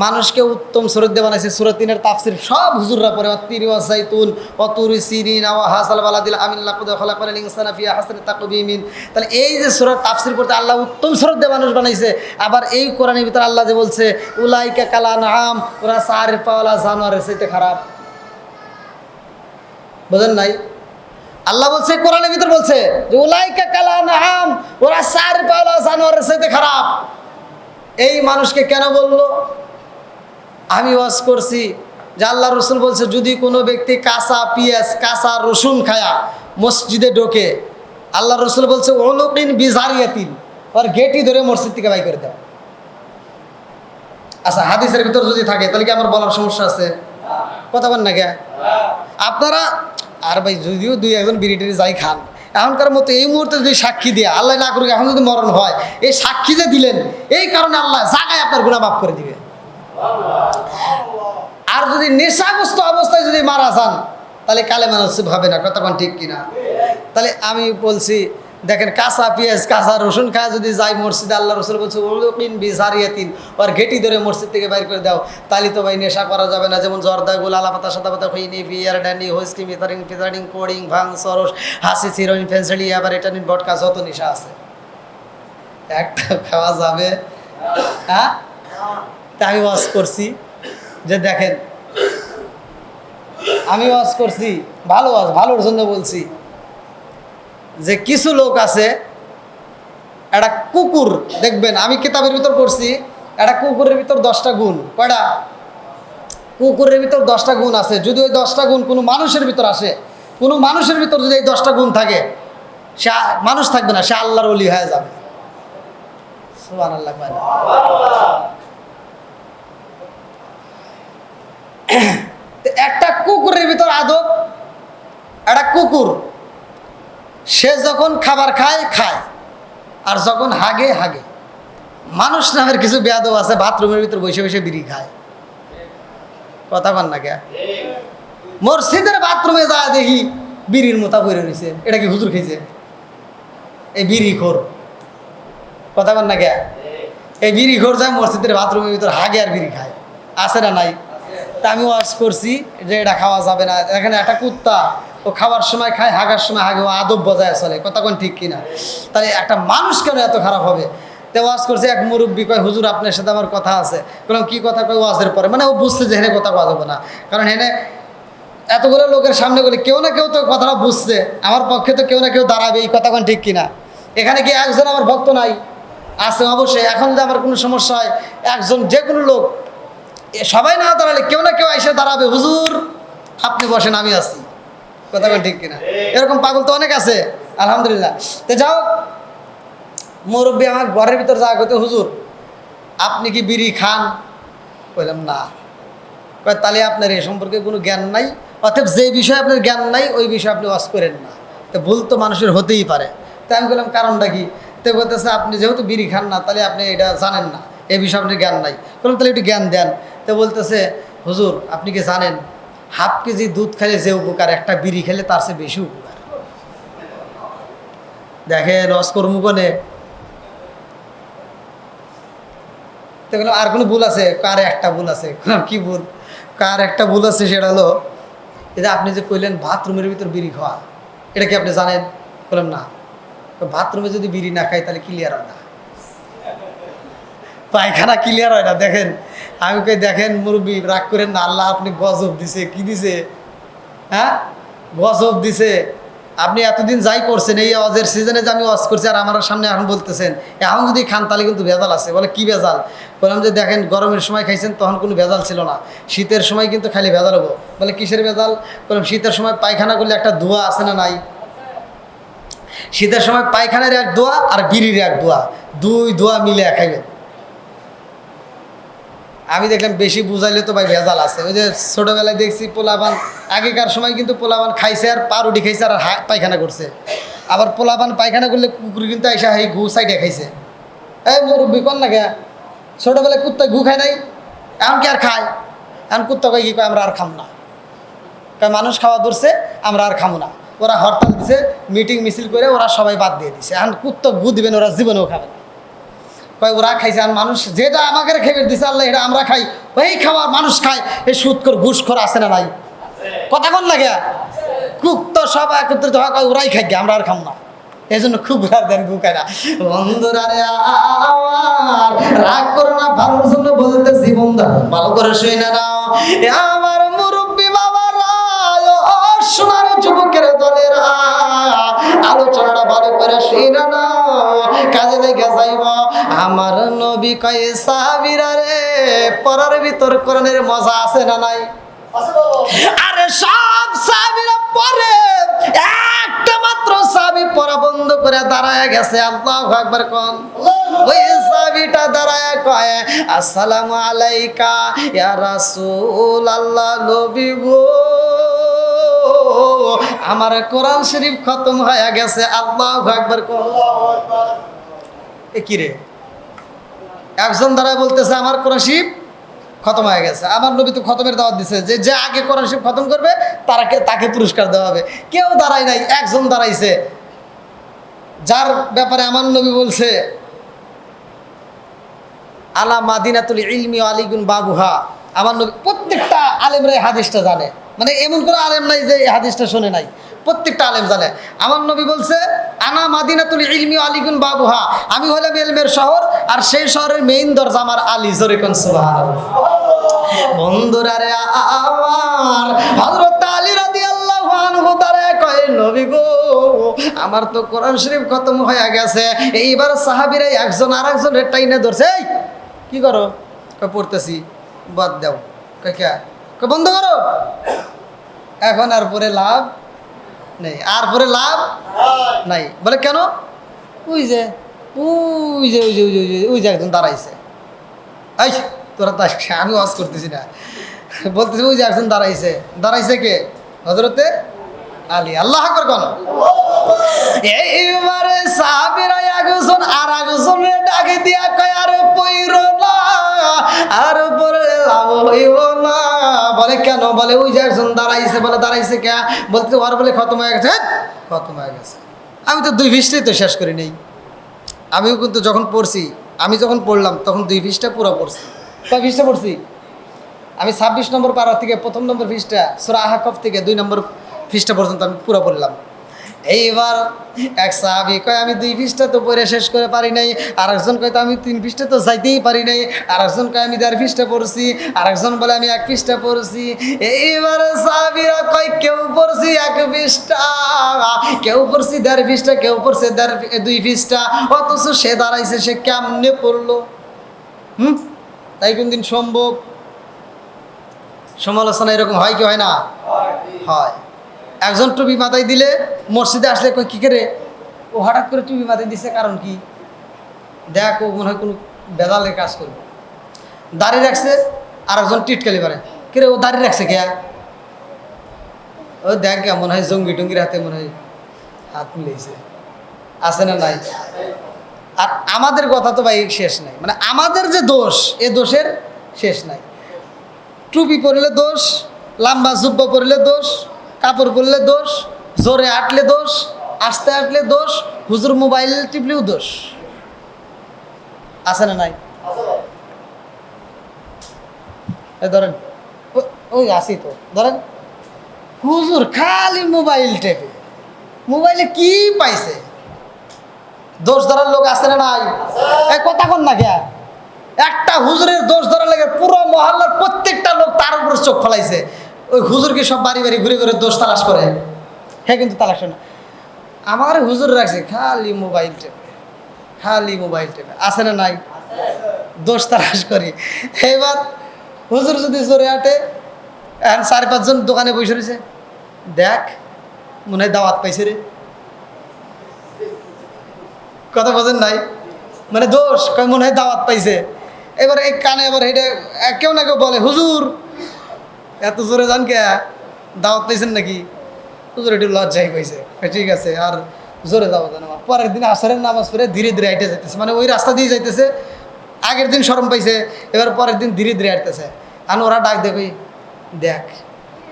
মানুষকে উত্তম সুরত দিয়ে বানাইছে। সূরা 3-এর তাফসীর সব হুজুররা পড়ে, অত্তিরি ওয়া যাইতুন ওয়া তুরি সিরিন ওয়া হাসাল বালাদিল আমিন লাকুদ খালাকাল ইনসানা ফি আহসানি তাকবীমিন। তাহলে এই যে সূরা তাফসীর পড়তে আল্লাহ উত্তম সুরত দিয়ে মানুষ বানাইছে। আবার এই কোরআনের ভিতরে আল্লাহ যে বলছে উলাইকা কালা নাম, ওরা সারিফ পাওয়ালা জানোয়ারের চাইতে খারাপ। বুঝেন নাই? আল্লাহ বলছে কোরআনের ভিতর বলছে যে উলাইকা কালা নাম, ওরা সারিফ পাওয়ালা জানোয়ারের চাইতে খারাপ। এই মানুষকে কেন বললো? আমি ওয়াজ করছি যে আল্লাহ রসুল বলছে যদি কোনো ব্যক্তি কাঁচা পেঁয়াজ কাঁচা রসুন খায়া মসজিদে ঢোকে, আল্লাহ রসুল বলছে ওলুকিন বিজারিয়াতিন, ওর গেটি ধরে মসজিদ থেকে বাই করে দেয়। আচ্ছা, হাদিসের ভিতর যদি থাকে তাহলে কি আমার বলার সমস্যা আছে? কথা বল না কে আপনারা? আর ভাই যদিও দুই একজন বিড়ি টিড়ি যাই খান, এখনকার মতো এই মুহূর্তে যদি সাক্ষী দিয়ে আল্লাহ না করুক, এখন যদি মরণ হয়, এই সাক্ষী যে দিলেন এই কারণে আল্লাহ জায়গায় আপনার গুনাহ মাফ করে দিবে। আর যদি নেশাগ্রস্ত অবস্থায় যদি মারা যান তাহলে কালেমা নসিব হবে না। কতক্ষণ ঠিক কিনা? তাহলে আমি বলছি দেখেন কাঁচা পেঁয়াজ কাঁচা রসুন খায় যদি যাই মসজিদে, আল্লাহ রসুল বলছে উলুকিন বিজারিয়াতিন, ওর ঘেটি ধরে মসজিদ থেকে বাইর করে দাও। তাহলে তো ভাই নেশা করা যাবে না। যেমন জর্দা গোল আলাপাতা সাদা পাতা খইনি বিয়ার ড্যান্ডি হুইস্কি মিথারিং ফিথারিং কোডিং ভাং সরস হাসি সিরোইন ফেন্সিলি আবার এটানিন ভডকা যত নেশা আছে একটা খাওয়া যাবে? হ্যাঁ, তা আমি ওয়াজ করছি যে দেখেন, আমি ওয়াজ করছি ভালো ওয়াজ, ভালোর জন্য বলছি যে কিছু লোক আছে, একটা কুকুর দেখবেন, আমি কিতাবের ভিতর পড়ছি একটা কুকুরের ভিতর 10টা গুণ। কয়টা? কুকুরের ভিতর 10টা গুণ আছে। যদি ওই 10টা গুণ কোনো মানুষের ভিতর আসে, কোনো মানুষের ভিতর যদি এই 10টা গুণ থাকে, সে মানুষ থাকবে না, সে আল্লাহর ওলি হয়ে যাবে। সুবহানাল্লাহ। একটা কুকুরের ভিতর আদব, একটা কুকুর সে যখন খাবার খায় খায়, আর যখন হাগে হাগে। মানুষ নামের কিছু বেয়াদব আছে বাথরুমের ভিতর বসে বসে বিড়ি খায়। কথা বল না কে? মসজিদের বাথরুমে যায় দেখি বিড়ির মোতা পড়ে রয়েছে, এটা কি হুজুর খেয়েছে? এই বিড়ি খোর। কথা বল না কে? এই বিড়ি খোর যায় মসজিদের বাথরুমের ভিতর হাগে আর বিড়ি খায়। আছে না নাই? তা আমি ওয়াজ করছি যে এটা খাওয়া যাবে না। এখানে একটা কুত্তা, ও খাওয়ার সময় খায়, হাগার সময় হাগে, ও আদব বজায় চলে। কতক্ষণ ঠিক কিনা? তাহলে একটা মানুষ কেন এত খারাপ হবে? তো ওয়াজ করছে, এক মুরব্বী কয় হুজুর আপনার সাথে আমার কথা আছে। বললাম কি কথা? কয় ওয়াজের পরে। মানে ও বুঝছে যে হেনে কথা কওয়া যাবে না, কারণ হেনে এতগুলো লোকের সামনে বলে কেউ না কেউ তো কথাটা বুঝছে, আমার পক্ষে তো কেউ না কেউ দাঁড়াবে, এই কথা কোন ঠিক কিনা? এখানে কি একজন আমার ভক্ত নাই? আছে অবশ্যই। এখন যদি আমার কোনো সমস্যা হয়, একজন যে কোনো লোক, সবাই না দাঁড়ালে কেউ না কেউ এসে দাঁড়াবে, হুজুর আপনি বসেন আমি আছি, কথা কোন ঠিক কিনা? এরকম পাগল তো অনেক আছে আলহামদুলিল্লাহ। তো যাও, মুরব্বী আমার ঘরের ভিতর যা করতে, হুজুর আপনি কি বিড়ি খান? বললাম না। কয় তাহলে আপনার এ সম্পর্কে কোনো জ্ঞান নাই, অতএব যে বিষয়ে আপনার জ্ঞান নাই ওই বিষয়ে আপনি ওয়াজ করেন না। তো ভুল তো মানুষের হতেই পারে। তাই আমি বললাম কারণটা কি? তো বলতেছে আপনি যেহেতু বিড়ি খান না তাহলে আপনি এটা জানেন না, এই বিষয়ে আপনার জ্ঞান নাই। বললাম তাহলে একটু জ্ঞান দেন। তো বলতেছে হুজুর আপনি কি জানেন হাফ কেজি দুধ খেলে যে উপকার, একটা বিড়ি খেলে তার চেয়ে বেশি উপকার। দেখেন অস্কর্মুকনে। তো বললাম আর কোনো ভুল আছে? কার একটা ভুল আছে। কি ভুল? কার একটা ভুল আছে, সেটা হলো এই যে আপনি যে কইলেন বাথরুমের ভিতর বিড়ি খাওয়া, এটা কি আপনি জানেন? বললাম না। বাথরুমে যদি বিড়ি না খাই তাহলে ক্লিয়ার হয় না, পায়খানা ক্লিয়ার হয় না। দেখেন আমি কই দেখেন মুরব্বী রাগ করেন না, আল্লাহ আপনি গজব দিছে। কি দিছে? হ্যাঁ গজব দিছে। আপনি এতদিন যাই করছেন, এই ওয়াজের সিজনে যে আমি ওয়াজ করছি আর আমার সামনে এখন বলতেছেন এখন যদি খান তাহলে কিন্তু ভেজাল আছে। বলে কি ভেজাল? বললাম যে দেখেন গরমের সময় খাইছেন তখন কোনো ভেজাল ছিল না, শীতের সময় কিন্তু খালি ভেজাল হবো। বলে কিসের ভেজাল? বললাম শীতের সময় পায়খানা করলে একটা ধোঁয়া আছে না নাই? শীতের সময় পায়খানার এক ধোঁয়া আর বিড়ির এক ধোঁয়া, দুই ধোঁয়া মিলে খাইবেন। আমি দেখলাম বেশি বুঝাইলে তো ভাই ভেজাল আছে। ওই যে ছোটোবেলায় দেখছি পোলাপান, আগেকার সময় কিন্তু পোলাপান খাইছে আর পাউরুটি খাইছে আর পায়খানা করছে। আবার পোলাপান পায়খানা করলে কুকুর কিন্তু আইসা এই ঘু সাইডে খাইছে। এই মুরব্বী কর না কে, ছোটোবেলায় কুত্তা ঘু খায় নাই, এখন কি আর খায়? এখন কুত্তা কয় কি কয় আমরা আর খাম না, কয় মানুষ খাওয়া ধরছে আমরা আর খামো না। ওরা হরতাল দিছে, মিটিং মিছিল করে ওরা সবাই বাদ দিয়ে দিছে। এখন কুত্তা ঘু দিবেন, ওরা জীবনেও খাবে না। কয় ওরা খাইছে আর মানুষ যেটা আমাকে খেয়ে দিছে আল্লাহ এটা আমরা খাই, ওই খাওয়া মানুষ খায়। এই সুদখোর ঘুষখোর আছে না নাই? কথা কোন লাগে? কুক তো সব একত্রিত হয়, কয় ওরাই খাই, আমরা আর খাম না। এই জন্য খুব রাগ দেন গুকায় না। বন্ধুরা রে আমার রাগ করো না, ভালোর জন্য বলতেছি বন্ধু, ভালো করে শুই না নাও। আমার মুরব্বী বাবারা, সোনার যুবকের দলেরা, আলোচনাটা ভালো করে শুই না নাও, কাজে লেগে যাইব। আমার নবী কয় সাহাবীরা রে পড়ার ভিতর কোরআনের মজা আছে না নাই? আরে সব সাহাবীরা পড়ে, একটা মাত্র সাহাবী পড়া বন্ধ করে দাঁড়ায় গেছে। আল্লাহু আকবার কোন। ওই সাহাবীটা দাঁড়ায় কয় আসসালামু আলাইকা ইয়া রাসূলুল্লাহ, নবী গো আমার কোরআন শরীফ খতম হয়ে গেছে। আল্লাহু আকবার কোন। এ কি রে? একজন দাঁড়ায় বলতেছে আমার কোরআন শরীফ খতম হয়ে গেছে। আমার নবী তো খতমের দাওয়াত দিছে যে যে আগে কোরআন শরীফ খতম করবে তাকে পুরস্কার দেওয়া হবে। কেউ দাঁড়ায় নাই, একজন দাঁড়াইছে, যার ব্যাপারে আমার নবী বলছে আলা মাদিনাতুল ইলমি আলিগুন বাবুহা। আমার নবী প্রত্যেকটা আলেমরা এই হাদিসটা জানে, মানে এমন কোনো আলেম নাই যে এই হাদিসটা শোনে নাই, প্রত্যেকটা আলেম জানে। আমার নবী বলছে আনা মাদিনাতুল ইলমি আলিগুন বাবুহা, আমি হলাম ইলমের শহর আর সেই শহরের মেইন দরজা আমার আলী। জোরে কোন সুবহানাল্লাহ। বন্ধুরা রে আমার হযরত আলী রাদিয়াল্লাহু আনহু দাঁড়ায় কয় নবী গো আমার তো কোরআন শরীফ খতম হয়ে গেছে। এইবার সাহাবীরা একজন আরেকজনের টাইনে ধরছে, এই কি করো? কয় পড়তেছি। বাদ দাও। কয় কে? কয় বন্ধ করো। এখন আর পরে লাভ নেই, আর পরে লাভ নাই। বলে কেন? ওই যে ওই যে ওই যে ওই যে ওই যে একজন দাঁড়াইছে। এই তোরা তো আমি ওয়াজ করতেছি না, বলতেছি ওই যে একজন দাঁড়াইছে। দাঁড়াইছে কে? হযরতে আলী। আল্লাহু আকবার কোন। এইবারে সাহাবীরা একজন আর একজনের ডাকে দিয়া কয় আর পইরো না, আর পড়লে লাভ হইব না। বলে কেন? বলে ওই যে একজন দাঁড়াইছে। বলে দাঁড়াইছে কে? বলতে ওর বলে খতম হয়ে গেছে। খতম হয়ে গেছে। আমি তো 2 পৃষ্ঠাই তো শেষ করি নেই। আমিও কিন্তু যখন পড়ছি, আমি যখন পড়লাম তখন 2 পৃষ্ঠা পুরো পড়ছি। কয় পৃষ্ঠা পড়ছি? আমি 26 নম্বর পারা থেকে 1ম নম্বর পৃষ্ঠা সূরা আহকাফ থেকে 2 নম্বর পৃষ্ঠা পর্যন্ত আমি পুরো পড়লাম। এইবার এক সাহাবী কয় আমি 2 পৃষ্ঠা তো পড়ে শেষ করে পারি নাই, আরেকজন কয় তো আমি 3 পৃষ্ঠা তো যাইতেই পারি নাই, আরেকজন কয় আমি 1.5 পৃষ্ঠা পড়ছি, আরেকজন বলে আমি 1 পৃষ্ঠা পড়ছি। এইবার সাহাবীরা কয় কেউ পড়ছি 1 পৃষ্ঠা, কেউ পড়ছি 1.5 পৃষ্ঠা, কেউ পড়ছে 2 পৃষ্ঠা, অথচ সে দাঁড়াইছে, সে কেমনে পড়লো? তাই কোনদিন সম্ভব? সমালোচনা এরকম হয় কি হয় না? হয়। একজন টুপি মাথায় দিলে মসজিদে আসলে কই কী করে ও হঠাৎ করে টুপি মাথায় দিছে, কারণ কি? দেখ ও মনে হয় কোনো বেদালের কাজ করবে। দাড়ি রাখছে, আর একজন টিটকালি পারে, কিরে ও দাড়ি রাখছে কে? ও দেখ কে মনে হয় জঙ্গি টঙ্গির হাতে মনে হয় হাত মিলেছে, আছে না নাই? আর আমাদের কথা তো ভাই শেষ নাই, মানে আমাদের যে দোষ, এ দোষের শেষ নাই। টুপি পরলে দোষ, লম্বা জুব্বা পরলে দোষ, কাপড় পরলে দোষ, জোরে আটলে দোষ, আস্তে আটলে দোষ, হুজুর মোবাইল টিপলেও দোষ, আছে না নাই? ধরেন ওই আসি তো, ধরেন হুজুর খালি মোবাইল টেপে, মোবাইলে কি পাইছে? দোষ ধরার লোক আছে না নাই? এই কথা কন না কে? একটা হুজুরের দোষ ধরার লাগে পুরো মহল্লার প্রত্যেকটা লোক তার উপর চোখ ফেলাইছে। ওই হুজুরকে সব বাড়ি বাড়ি ঘুরে ঘুরে দোষ তালাশ করে। হ্যাঁ, কিন্তু তালাশ না, আমার হুজুর রাখছে খালি মোবাইল টেপে, খালি মোবাইল টেপে, আছে না নাই? দোষ তালাশ করি। এবার হুজুর যদি জোরে আটে, এখন 4-5 জন দোকানে বসে রয়েছে, দেখ মনে হয় দাওয়াত পাইছে রে, কথা বোঝেন নাই? মানে দোষ কয় মনে হয় দাওয়াত পাইছে। এবার এই কানে এবার হেঁটে কেউ না কেউ বলে হুজুর এত জোরে যান কে, দাওয়াত পাইছেন নাকি? হুজুর একটু লজ্জাই পাইছে, ঠিক আছে আর জোরে যাবো না। পরের দিন আসরের নামাজ পড়ে ধীরে ধীরে হেঁটে যাইতেছে, মানে ওই রাস্তা দিয়ে যাইতেছে। আগের দিন শরম পাইছে, এবার পরের দিন ধীরে ধীরে হাঁটতেছে। আর ওরা ডাক দেখি, দেখ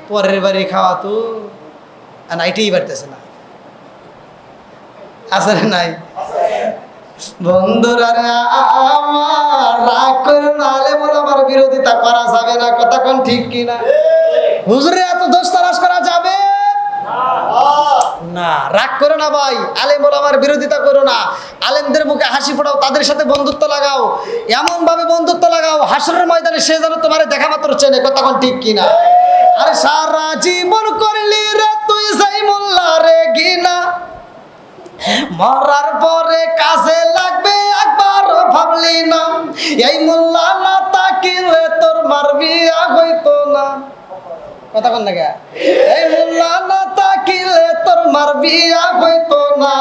পরের বাড়ি খাওয়া তো নাইটেই বাড়তেছে না, আছে না নাই? বন্ধুরা আমার রাগ করে না, আমার বিরোধিতা করা যাবে না, কথা কোন ঠিক কিনা? হুজুরে এত দোষ তালাশ করা যাবে না। রাগ করো না ভাই, আলেম ওলামার বিরোধিতা করো না, আলেমদের মুখে হাসি ফোটাও, তাদের সাথে বন্ধুত্ব লাগাও, এমন ভাবে বন্ধুত্ব লাগাও হাসরের ময়দানে সে যেন তোমার দেখা মাত্র চেনে, কথা কোন ঠিক কিনা? আরে সারা জীবন করলি রে তুই যাই মোল্লা রে গিনা, মরার পরে কাজে লাগবে একবার ভাবলি না, এই মোল্লা না তাকিলে তোর মার বিয়া হইতো না, কথা কোন লাগে? এই মোল্লা না তাকিলে তোর মার বিয়া হইতো না,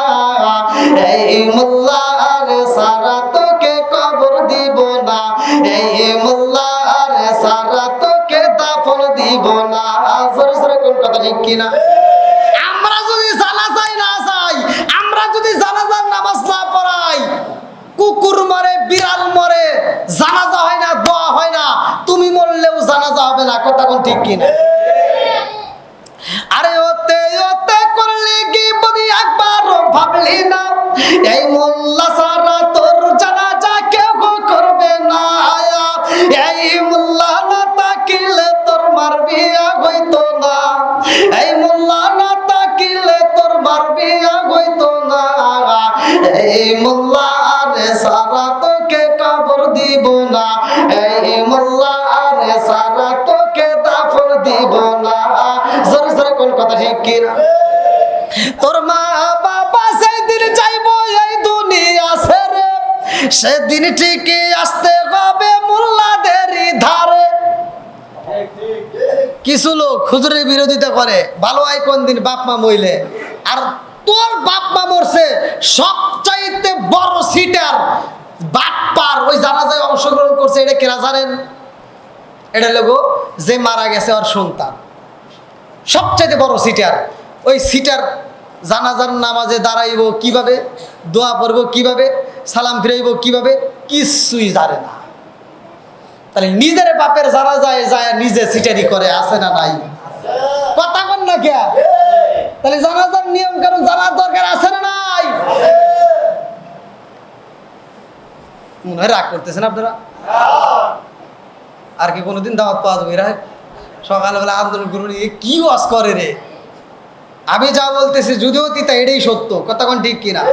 এই মোল্লা আরে সারা তোকে কবর দিব না, এই মোল্লা আরে সারা তোকে দাফন দিব না। জোরে জোরে কোন কথা ঠিক কিনা? আমরা যদি জানাজাই না যাই, আমরা যদি জানাজার নামাজ না পড়াই, কুকুর মরে বিড়াল মরে জানাজা হয় না, দোয়া হয় না, তুমি মরলেও জানাজা হবে না, কথা কোন ঠিক কিনা? আরে ওতে ওতে করলে কি বলি একবার ভাবলি না, এই মোল্লা সারা তোর জানাজা কেউ করবে না, এই মোল্লা না তাকিলে তোর মার বিয়া হইতো না, এই মোল্লা না তাকিলে তোর মার বিয়া হইতো না, এই মোল্লা আরে সারা তোকে কবর দিব না, এই মোল্লা আরে সারা তোকে দাফন দিব না। জোরে জোরে কোন কথা ঠিক কিনা? তোর মা বাবা সেদিন যাইবো এই দুনিয়া ছেড়ে, সেদিন ঠিকই আসতে হবে মোল্লাদেরই ধারে। কিছু লোক হুজুরের বিরোধিতা করে, ভালো হয় কোন দিন বাপ মা মইলে, আর তোর বাপ মা মরছে সবচাইতে বড় সিটার বাপ্পার ওই জানাজায় অংশগ্রহণ করছে, এটা কেনা জানেন? এটা লোগো যে মারা গেছে ওর সন্তান, সবচাইতে বড় সিটার। ওই সিটার জানাজার নামাজে দাঁড়াইব কিভাবে, দোয়া পড়ব কিভাবে, সালাম ফিরাইব কিভাবে, কিছুই জানে না। তাহলে নিজের বাপের জানাজায় যায় নিজে সিটারি করে, আছে না নাই? কথা বল না কে? তাহলে জানাজার নিয়ম কারণ জানার দরকার আছে না নাই? মনে হয় রাগ করতেছেন আপনারা? আর কি কোনোদিন দাওয়াত পাওয়া যাবে? এরা সকালবেলা আন্দোলন করুন, কি ওয়াজ করে রে, আমি যা বলতেছি যদিও তিতা এটাই সত্য, কথা কোন ঠিক কিনা?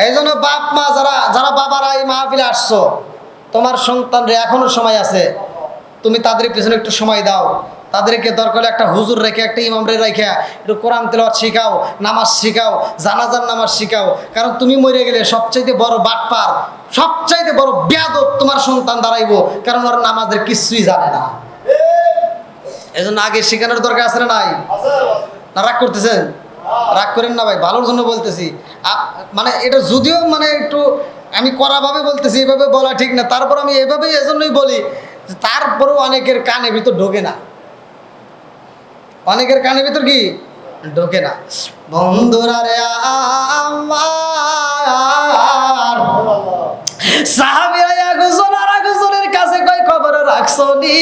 এই জন্য বাপ মা যারা যারা বাবারা এই মাহফিলে আসছো, তোমার সন্তানরা এখনো সময় আছে, তুমি তাদের পিছনে একটু সময় দাও। তাদেরকে দরকার হলে একটা হুজুর রেখে, একটা ইমামরে রেখে একটু কোরআন তেলাওয়াত শিখাও, নামাজ শিখাও, জানাজার নামাজ শিখাও। কারণ তুমি মরে গেলে সবচাইতে বড় বাটপার, সবচাইতে বড় বেয়াদব তোমার সন্তান দাঁড়াইবো, কারণ ওর নামাজের কিছুই জানে না। এই জন্য আগে শেখানোর দরকার আছে না নাই? না রাগ করতেছেন? রাগ করেন না ভাই, ভালোর জন্য বলতেছি। মানে এটা যদিও মানে একটু আমি কড়াভাবে বলতেছি, এভাবে বলা ঠিক না, তারপর আমি এভাবেই এজন্যই বলি, তারপরেও অনেকের কানে ভিতর ঢোকে না, অনেকের কানে ভিতর কি ঢোকে না। বন্ধুরা রে আমার সাহাবীরা একজন আর একজনের কাছে কই খবর রাখছো নি?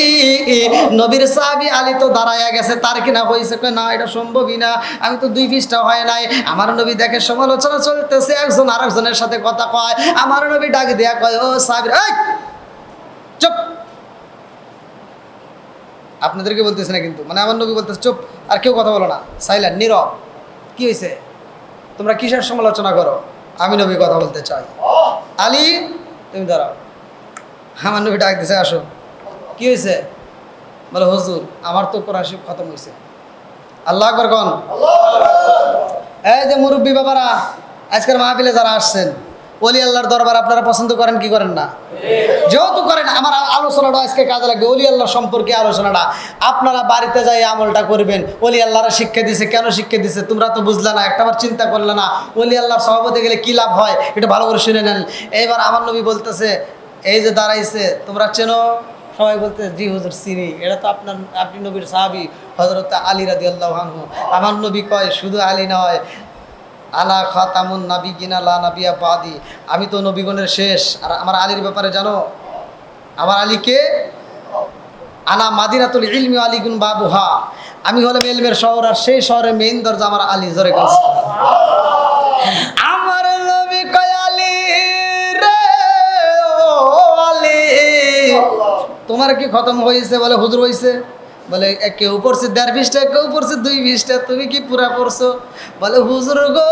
নবীর সাহাবী আলী তো দাঁড়ায়া গেছে, তার কিনা হইছে, কই না এটা সম্ভবই না, আমি তো 2 পৃষ্ঠা হয় নাই। আমার নবী দেখে সমালোচনা চলতেছে, একজন আর একজনের সাথে কথা কয়। আমার নবী ডাক দিয়া কয়, ও সাহাবীরা, এই চুপ। আপনাদেরকে বলতেছে না কিন্তু, মানে আমার নবী বলতেছে চুপ, আর কেউ কথা বলো না, সাইলেন্ট, নীরব। কি হয়েছে? তোমরা কিসের সমালোচনা করো? আমি নবী কথা বলতে চাই। আলী তুমি দাঁড়াও। আমার নবী ডাক দিছে, আসো। কি হয়েছে? বলে হুজুর আমার তো কোরআন শরীফ খতম হয়েছে। আল্লাহ আকবার কোন। এই যে মুরব্বী বাবারা, আজকের মাহফিলে যারা আসছেন, ওলি আল্লাহর দরবার আপনারা পছন্দ করেন কি করেন না? যেহেতু করেন, আমার আলোচনাটা আজকে কাজে লাগবে। ওলি আল্লাহ সম্পর্কে আলোচনাটা আপনারা বাড়িতে যাই আমলটা করবেন। ওলি আল্লাহরা শিক্ষা দিছে, কেন শিক্ষা দিছে তোমরা তো বুঝলে না, একটাবার চিন্তা করলে না। ওলি আল্লাহর সভাপতি গেলে কি লাভ হয় এটা ভালো করে শুনে নেন। এইবার আমার নবী বলতেছে, এই যে দাঁড়াইছে তোমরা চেনো? সবাই বলতে জি হুজুর চিনি, এটা তো আপনি নবীর সাহাবী হযরত আলী রাদিয়াল্লাহু আনহু। আমার নবী কয় শুধু আলী নয়, আনা খাতামুন নাবিয়িনা লা নাবিয়্যা বাদি, আমি তো নবীগণের শেষ। আর আমার আলীর ব্যাপারে জানো? আমার আলীকে আনা মাদিনাতুল ইলমি আলীগুন বাবুহা, আমি হলাম ইলমের শহর, আর সেই শহরের মেইন দরজা আমার আলী। জোরে কর আমার নবী কয় আলী রে, ও আলী তোমার কি খতম হয়েছে? বলে হুজুর হয়েছে। বলে কেউ পড়ছে 1.5 পৃষ্ঠা, কেউ পড়ছে 2 পৃষ্ঠা, তুমি কি পুরা পড়ছো? বলে হুজুর গো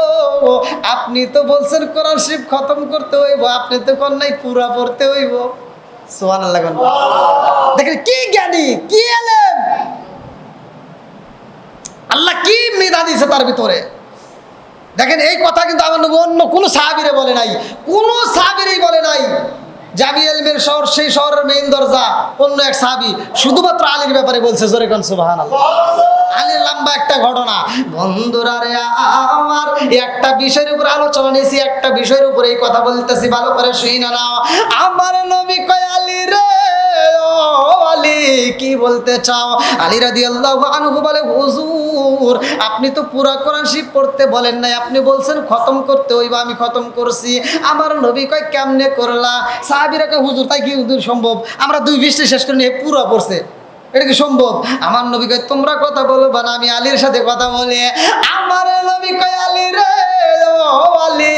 আপনি তো বলছেন কোরআন শরীফ খতম করতে হইব, আপনি তো কোন নাই পুরা পড়তে হইব। সুবহানাল্লাহ। দেখেন কি জ্ঞানী, কি আলেম, আল্লাহ কি মেধা দিয়েছে তার ভিতরে। দেখেন এই কথা কিন্তু আমার নবী অন্য কোনো সাহাবীরে বলে নাই, কোনো সাহাবীরই বলে নাই। জামি ইলমের শহর, সেই শহরের মেইন দরজা অন্য এক সাহাবী শুধুমাত্র আলীর ব্যাপারে বলছে। জোরে কোন সুবহানাল্লাহ। আলীর লম্বা একটা ঘটনা। বন্ধুরা রে আমার, একটা বিষয়ের উপর আলোচনা নিয়েছি, একটা বিষয়ের উপরে এই কথা বলতেছি, ভালো করে শুনে নাও। আমার নবী কয় আলী রে, ও আলী কি বলতে চাও? আলী রাদিয়াল্লাহু আনহু বলে হুজুর আপনি তো পুরা কোরআন শরীফ পড়তে বলেন নাই, আপনি বলছেন খতম করতে হইবা, আমি খতম করছি। আমার নবী কয় কেমনে করলা? সাহাবীরা কয় হুজুর তাই কি সম্ভব? আমরা 2 পৃষ্ঠা শেষ করে নিয়ে পুরো পড়ছে, এটা কি সম্ভব? আমার নবী কয় তোমরা কথা বলবা না, আমি আলীর সাথে কথা বলি। আমার নবী কয় আলী রে, ও আলী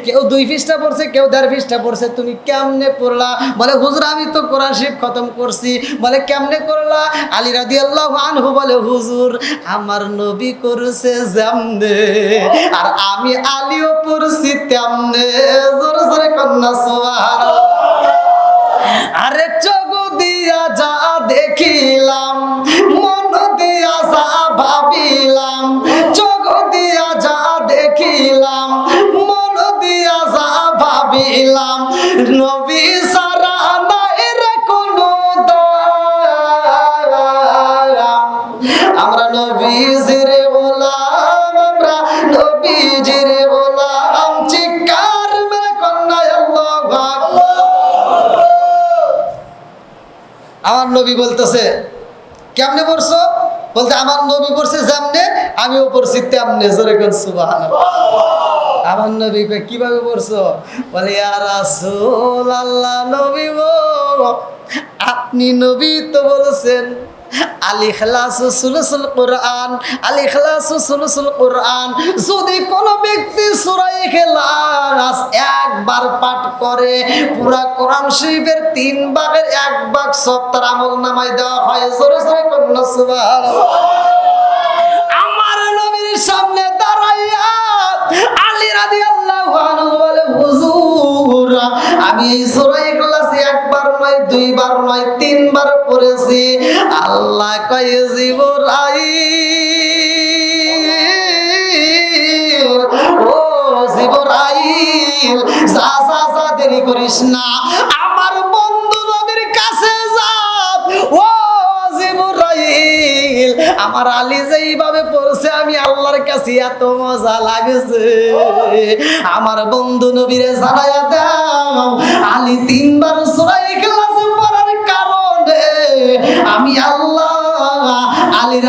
কেউ 2 পৃষ্ঠা পড়ছে, কেউ 1.5 পৃষ্ঠা পড়ছে, তুমি কেমনে পড়লা? বলে হুজুর আমি তো কোরআন শরীফ খতম করছি। বলে কেমনে করলা? আলী রাদিয়াল্লাহু আনহু বলে হুজুর আমার নবী করছে যেমনে, আর আমি আলীও পড়ছি তেমনে। জোরে জোরে কন্যা সুবহানাল্লাহ। আরে চোখ দিয়া যা দেখিলাম, মন দিয়া যা ভাবিলাম, চোখ দিয়া যা দেখিলাম, মন দিয়া যা ভাবিলাম, নবী সারা নাই রে কোনো দাম। আমরা নবীজির গোলাম, আমরা নবীজির গোলাম। চিৎকার মেরে কন্যা আল্লাহু আকবার। আমার নবী বলতেছে কেমনে পড়ছো? বলতে আমার নবী পড়ছে যেমনে, আমিও পড়ছি তেমনে। জোরে কোন সুবহানাল্লাহ। আমার নবী কয় কিভাবে পড়ছো? বলে ইয়া রাসূলুল্লাহ, নবী গো আপনি নবী তো বলেছেন আল ইখলাসু সুলুসুল কোরআন, আল ইখলাসু সুলুসুল কোরআন। যদি কোনো ব্যক্তি সূরা ইখলাস একবার পাঠ করে, পুরা কোরআন শরীফের 3 ভাগের 1 ভাগ সব তার আমলনামায় দেওয়া হয়। জোরে জোরে কন্যা সুবহানাল্লাহ। আমার আমি এই সূরা ইখলাস একবার নয়, দুইবার নয়, তিনবার পড়েছি। আল্লাহ কয় জিবরাইল, ও জিবরাইল, যা যা যা, দেরি করিস না, আমার বন্ধু নবীর কাছে যা। ও জিবরাইল, আমার আলী যেইভাবে পড়ছে আমি আল্লাহর কাছে এত মজা লাগছে, আমার বন্ধু নবীরে জানায়া দাও আলী তিনবার সূরা ইখলাস পড়ার কারণে আমি আল্লাহ আলীর